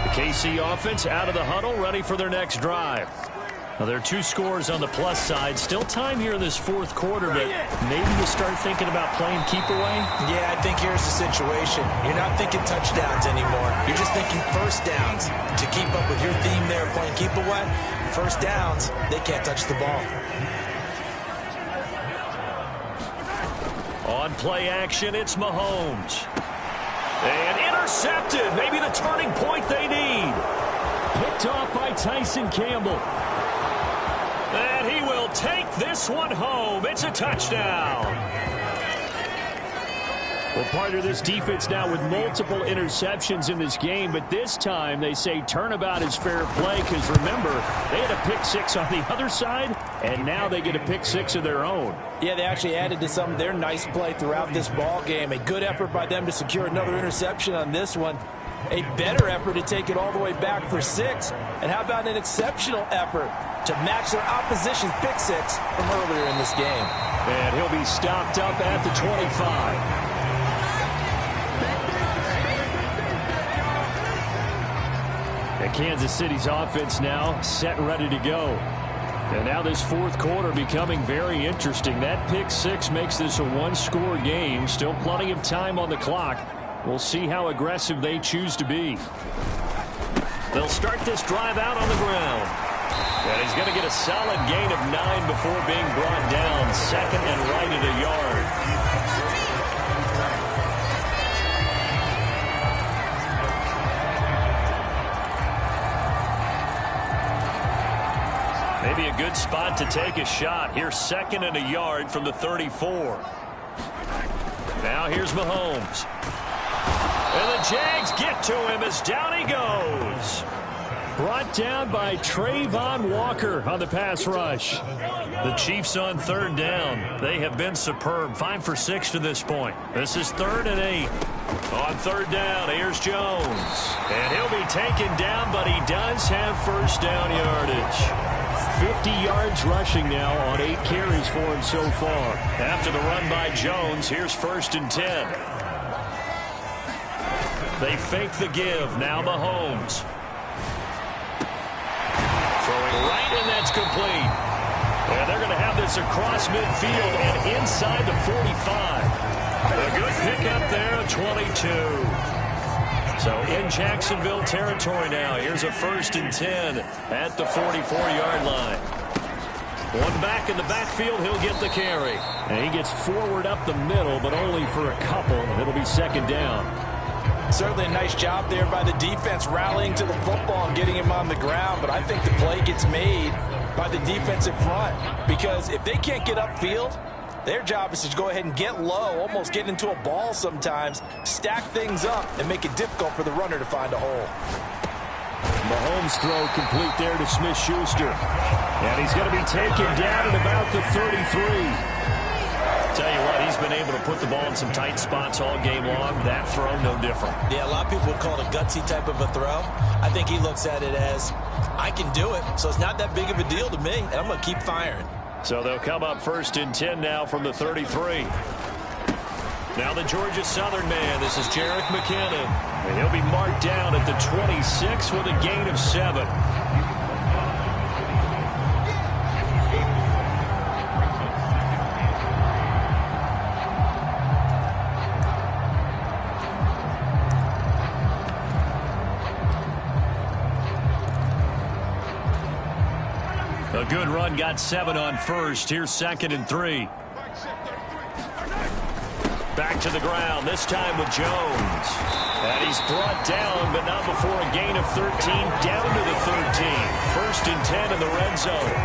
The KC offense out of the huddle, ready for their next drive. Now, there are 2 scores on the plus side. Still time here in this 4th quarter, but maybe you start thinking about playing keep away? Yeah, I think here's the situation. You're not thinking touchdowns anymore. You're just thinking first downs. To keep up with your theme there, playing keep away, first downs, they can't touch the ball. On play action, it's Mahomes. And intercepted. Maybe the turning point they need. Picked off by Tyson Campbell. And he will take this one home. It's a touchdown. Well, part of this defense now with multiple interceptions in this game, but this time they say turnabout is fair play because, remember, they had a pick 6 on the other side, and now they get a pick 6 of their own. Yeah, they actually added to some of their nice play throughout this ball game. A good effort by them to secure another interception on this one. A better effort to take it all the way back for 6. And how about an exceptional effort to match their opposition's pick 6 from earlier in this game. And he'll be stopped up at the 25. And Kansas City's offense now set and ready to go. And now this 4th quarter becoming very interesting. That pick 6 makes this a 1-score game. Still plenty of time on the clock. We'll see how aggressive they choose to be. They'll start this drive out on the ground. And he's going to get a solid gain of 9 before being brought down. 2nd and right at a yard. Maybe a good spot to take a shot. Here's 2nd and a yard from the 34. Now here's Mahomes. And the Jags get to him as down he goes. Brought down by Trayvon Walker on the pass rush. The Chiefs on 3rd down. They have been superb. 5 for 6 to this point. This is 3rd and 8. On 3rd down, here's Jones. And he'll be taken down, but he does have first down yardage. 50 yards rushing now on 8 carries for him so far. After the run by Jones, here's 1st and 10. They fake the give. Now Mahomes. Throwing right, and that's complete. And they're going to have this across midfield and inside the 45. A good pickup there, a 22. So in Jacksonville territory now. Here's a 1st and 10 at the 44-yard line. One back in the backfield, he'll get the carry. And he gets forward up the middle, but only for a couple. It'll be 2nd down. Certainly a nice job there by the defense rallying to the football and getting him on the ground. But I think the play gets made by the defensive front. Because if they can't get upfield, their job is to go ahead and get low, almost get into a ball sometimes, stack things up, and make it difficult for the runner to find a hole. Mahomes' throw complete there to Smith-Schuster. And he's going to be taken down at about the 33. Tell you what, he's been able to put the ball in some tight spots all game long. That throw, no different. Yeah, a lot of people would call it a gutsy type of a throw. I think he looks at it as, I can do it, so it's not that big of a deal to me, and I'm going to keep firing. So they'll come up 1st and 10 now from the 33. Now the Georgia Southern man. This is Jerick McKinnon. And he'll be marked down at the 26 with a gain of 7. A good run, got 7 on first. Here's 2nd and 3. Back to the ground, this time with Jones. And he's brought down, but not before a gain of 13, down to the 13. 1st and 10 in the red zone.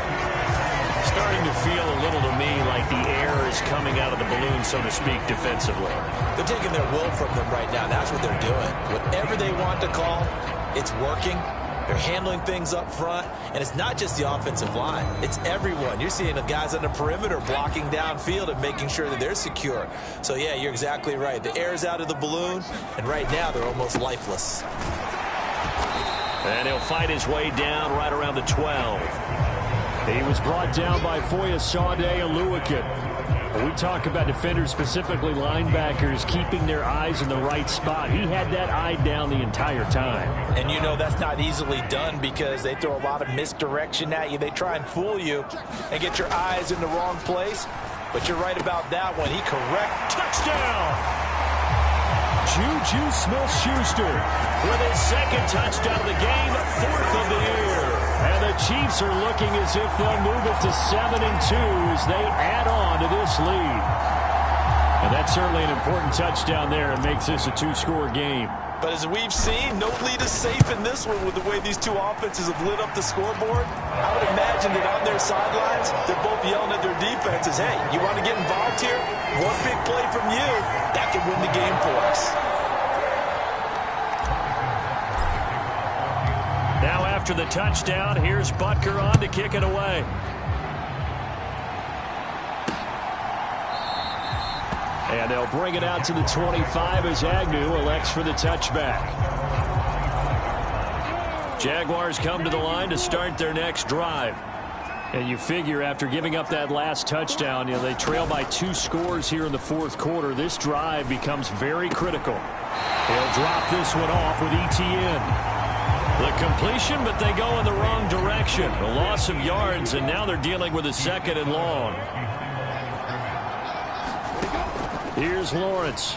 Starting to feel a little to me like the air is coming out of the balloon, so to speak, defensively. They're taking their will from them right now. That's what they're doing. Whatever they want to call, it's working. They're handling things up front, and it's not just the offensive line. It's everyone. You're seeing the guys on the perimeter blocking downfield and making sure that they're secure. So, yeah, you're exactly right. The air's out of the balloon, and right now they're almost lifeless. And he'll fight his way down right around the 12. He was brought down by Foyesade Oluwakin. We talk about defenders, specifically linebackers, keeping their eyes in the right spot. He had that eye down the entire time. And you know that's not easily done because they throw a lot of misdirection at you. They try and fool you and get your eyes in the wrong place. But you're right about that one. He correct. Touchdown! Juju Smith-Schuster with his 2nd touchdown of the game, 4th of the year. And the Chiefs are looking as if they'll move it to 7-2 as they add on to this lead. And that's certainly an important touchdown there. It makes this a 2-score game. But as we've seen, no lead is safe in this one with the way these two offenses have lit up the scoreboard. I would imagine that on their sidelines, they're both yelling at their defenses, hey, you want to get involved here? One big play from you, that could win the game for us. Now after the touchdown, here's Butker on to kick it away. And they'll bring it out to the 25 as Agnew elects for the touchback. Jaguars come to the line to start their next drive. And you figure after giving up that last touchdown, they trail by 2 scores here in the 4th quarter. This drive becomes very critical. They'll drop this one off with ETN. The completion, but they go in the wrong direction. A loss of yards, and now they're dealing with a 2nd and long. Here's Lawrence.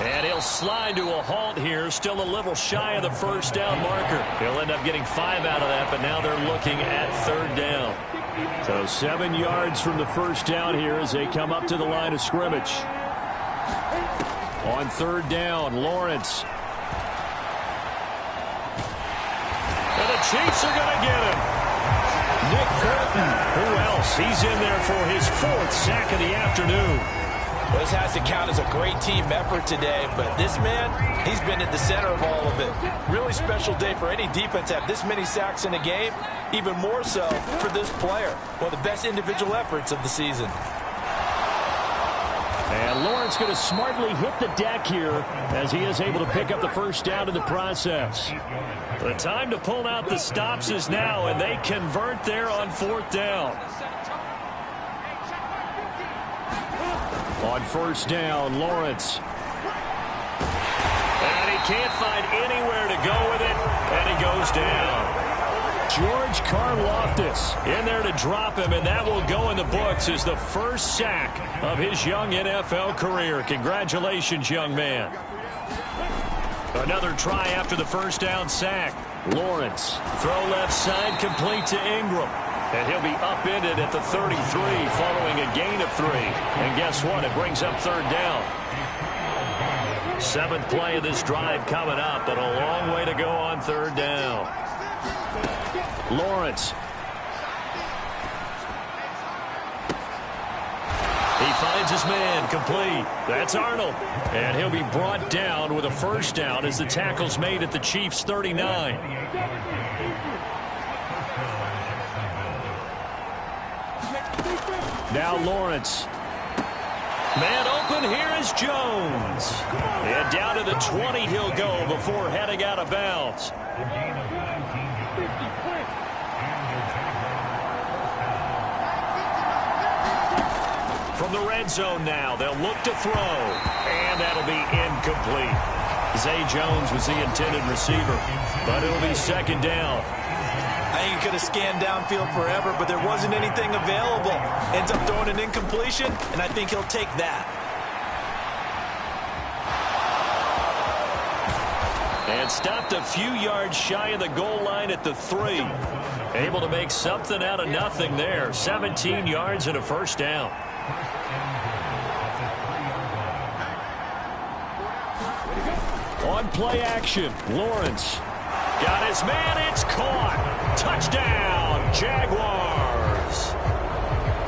And he'll slide to a halt here, still a little shy of the 1st down marker. He'll end up getting 5 out of that, but now they're looking at 3rd down. So 7 yards from the 1st down here as they come up to the line of scrimmage. On 3rd down, Lawrence. And the Chiefs are going to get him. Nick Bolton, who else? He's in there for his 4th sack of the afternoon. Well, this has to count as a great team effort today, but this man, he's been at the center of all of it. Really special day for any defense to have this many sacks in a game, even more so for this player. One of the best individual efforts of the season. And Lawrence going to smartly hit the deck here as he is able to pick up the 1st down in the process. The time to pull out the stops is now, and they convert there on 4th down. On 1st down, Lawrence. And he can't find anywhere to go with it, and he goes down. George Karlaftis in there to drop him, and that will go in the books as the 1st sack of his young NFL career. Congratulations, young man. Another try after the 1st down sack. Lawrence, throw left side, complete to Ingram. And he'll be upended at the 33 following a gain of 3. And guess what? It brings up 3rd down. 7th play of this drive coming up, but a long way to go on 3rd down. Lawrence. He finds his man, complete. That's Arnold. And he'll be brought down with a 1st down as the tackle's made at the Chiefs' 39. Now Lawrence. Man open, here is Jones. And down to the 20 he'll go before heading out of bounds. From the red zone now, they'll look to throw. And that'll be incomplete. Zay Jones was the intended receiver, but it'll be second down. I think he could have scanned downfield forever, but there wasn't anything available. Ends up throwing an incompletion, and I think he'll take that. And stopped a few yards shy of the goal line at the 3. Able to make something out of nothing there. 17 yards and a first down. On play action, Lawrence. Got his man, it's caught. Touchdown, Jaguars.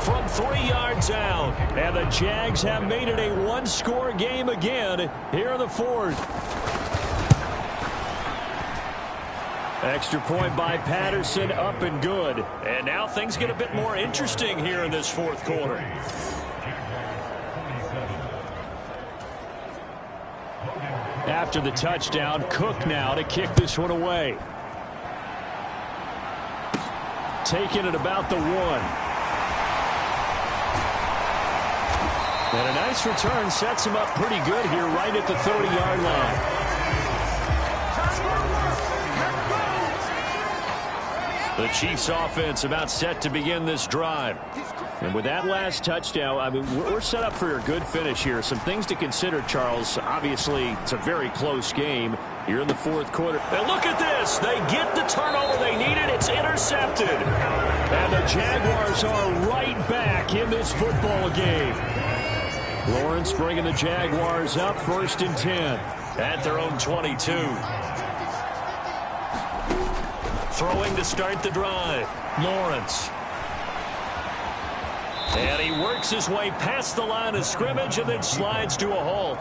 From 3 yards out. And the Jags have made it a one-score game again here in the fourth. Extra point by Patterson, up and good. And now things get a bit more interesting here in this fourth quarter. After the touchdown, Cook now to kick this one away. Taking it about the 1. And a nice return sets him up pretty good here right at the 30-yard line. The Chiefs offense about set to begin this drive. And with that last touchdown, I mean, we're set up for a good finish here. Some things to consider, Charles. Obviously, it's a very close game. You're in the fourth quarter. And look at this. They get the turnover they needed. It's intercepted. And the Jaguars are right back in this football game. Lawrence bringing the Jaguars up 1st and 10 at their own 22. Throwing to start the drive. Lawrence. And he works his way past the line of scrimmage and then slides to a halt.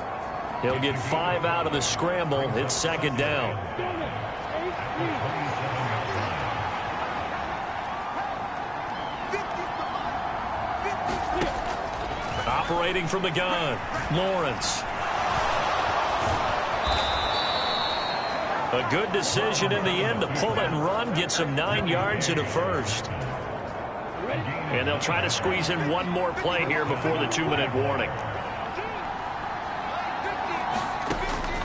He'll get 5 out of the scramble. It's second down. Operating from the gun, Lawrence. A good decision in the end to pull it and run. Gets him 9 yards and a first. And they'll try to squeeze in one more play here before the 2-minute warning.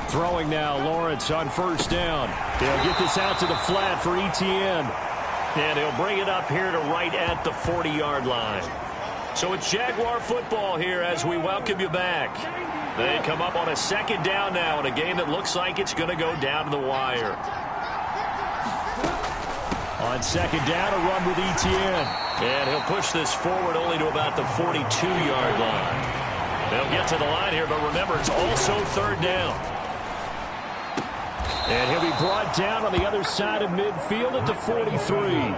Throwing now, Lawrence on first down. He'll get this out to the flat for Etienne. And he'll bring it up here to right at the 40-yard line. So it's Jaguar football here as we welcome you back. They come up on a second down now in a game that looks like it's going to go down to the wire. On second down, a run with Etienne. And he'll push this forward only to about the 42-yard line. They'll get to the line here, but remember, it's also third down. And he'll be brought down on the other side of midfield at the 43.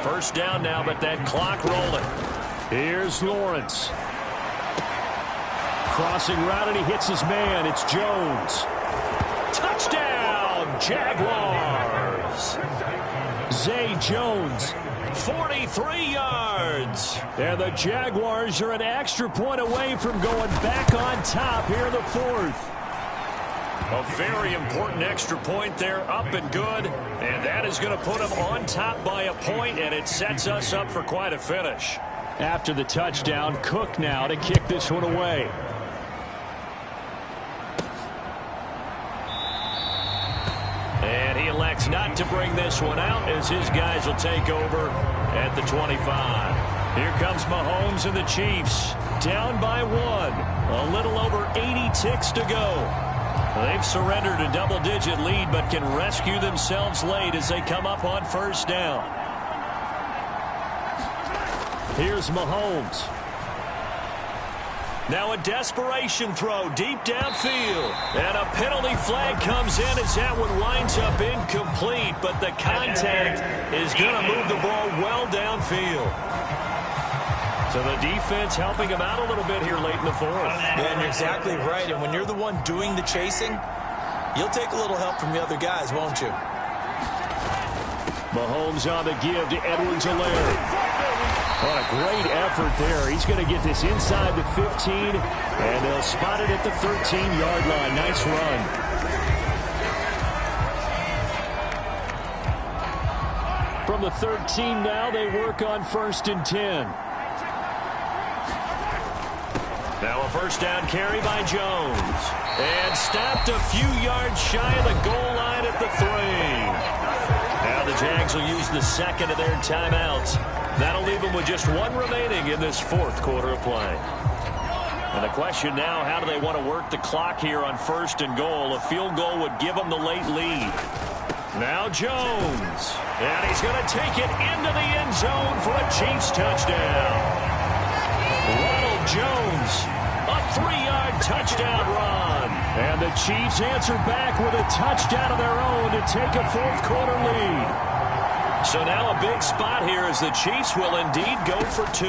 First down now, but that clock rolling. Here's Lawrence. Crossing route, and he hits his man. It's Jones. Touchdown, Jaguars. Zay Jones, 43 yards. And the Jaguars are an extra point away from going back on top here in the fourth. A very important extra point there, up and good. And that is going to put them on top by a point, and it sets us up for quite a finish. After the touchdown, Cook now to kick this one away. And he elects not to bring this one out as his guys will take over at the 25. Here comes Mahomes and the Chiefs. Down by 1. A little over 80 ticks to go. They've surrendered a double-digit lead but can rescue themselves late as they come up on first down. Here's Mahomes. Now a desperation throw deep downfield. And a penalty flag comes in as that one winds up incomplete. But the contact is going to move the ball well downfield. So the defense helping him out a little bit here late in the fourth. Yeah, and you're exactly right. And when you're the one doing the chasing, you'll take a little help from the other guys, won't you? Mahomes on the give to Edwards-Helaire. What a great effort there. He's going to get this inside the 15, and they'll spot it at the 13-yard line. Nice run. From the 13 now, they work on 1st and 10. Now a first down carry by Jones. And stopped a few yards shy of the goal line at the 3. Now the Jags will use the second of their timeouts. That'll leave them with just one remaining in this 4th quarter of play. And the question now, how do they want to work the clock here on 1st and goal? A field goal would give them the late lead. Now Jones. And he's going to take it into the end zone for a Chiefs touchdown. Ronald Jones, a 3-yard touchdown run. And the Chiefs answer back with a touchdown of their own to take a 4th quarter lead. So now a big spot here as the Chiefs will indeed go for 2.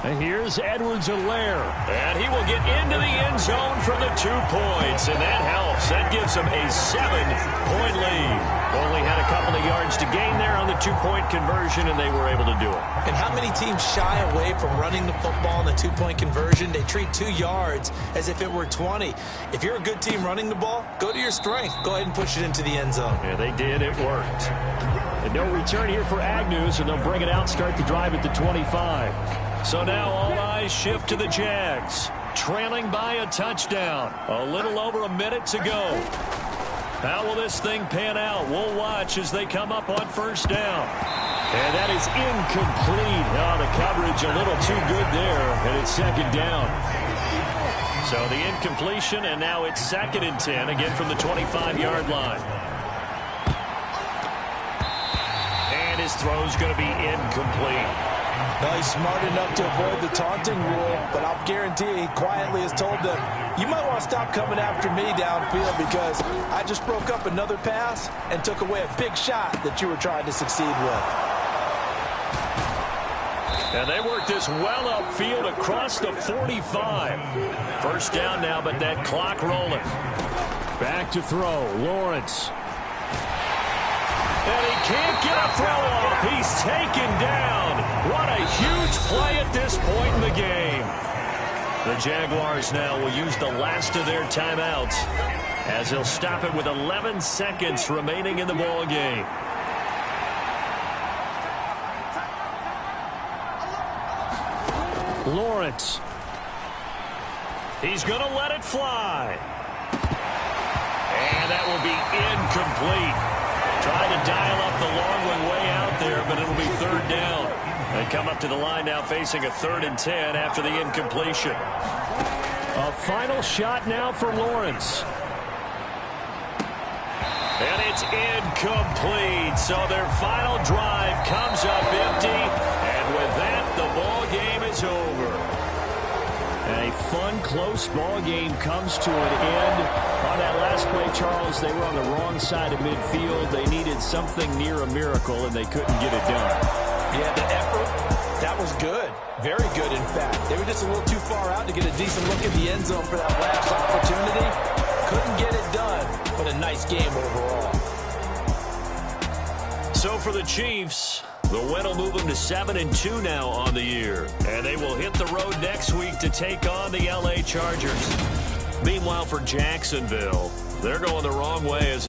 And here's Edwards-Helaire. And he will get into the end zone for the 2 points. And that helps. That gives them a 7-point lead. Only had a couple of yards to gain there on the 2-point conversion, and they were able to do it. And how many teams shy away from running the football in the 2-point conversion? They treat 2 yards as if it were 20. If you're a good team running the ball, go to your strength. Go ahead and push it into the end zone. Yeah, they did. It worked. And no return here for Agnew, so they'll bring it out, start the drive at the 25. So now all eyes shift to the Jags, trailing by a touchdown. A little over a minute to go. How will this thing pan out? We'll watch as they come up on 1st down. And that is incomplete. Oh, the coverage a little too good there, and it's 2nd down. So the incompletion, and now it's 2nd and 10, again from the 25-yard line. His throw's going to be incomplete. Well, he's smart enough to avoid the taunting rule, but I'll guarantee he quietly has told them, you might want to stop coming after me downfield because I just broke up another pass and took away a big shot that you were trying to succeed with. And they work this well upfield across the 45. 1st down now, but that clock rolling. Back to throw, Lawrence. And he can't get a throw off. He's taken down. What a huge play at this point in the game. The Jaguars now will use the last of their timeouts as they'll stop it with 11 seconds remaining in the ball game. Lawrence. He's going to let it fly. And that will be incomplete. Trying to dial up the long one way out there, but it'll be 3rd down. They come up to the line now facing a 3rd and 10 after the incompletion. A final shot now for Lawrence. And it's incomplete. So their final drive comes up empty. And with that, the ball game is over. And a fun, close ball game comes to an end. On that last play, Charles, they were on the wrong side of midfield. They needed something near a miracle, and they couldn't get it done. Yeah, the effort, that was good. Very good, in fact. They were just a little too far out to get a decent look at the end zone for that last opportunity. Couldn't get it done, but a nice game overall. So for the Chiefs, the win will move them to 7-2 now on the year. And they will hit the road next week to take on the LA Chargers. Meanwhile, for Jacksonville, they're going the wrong way as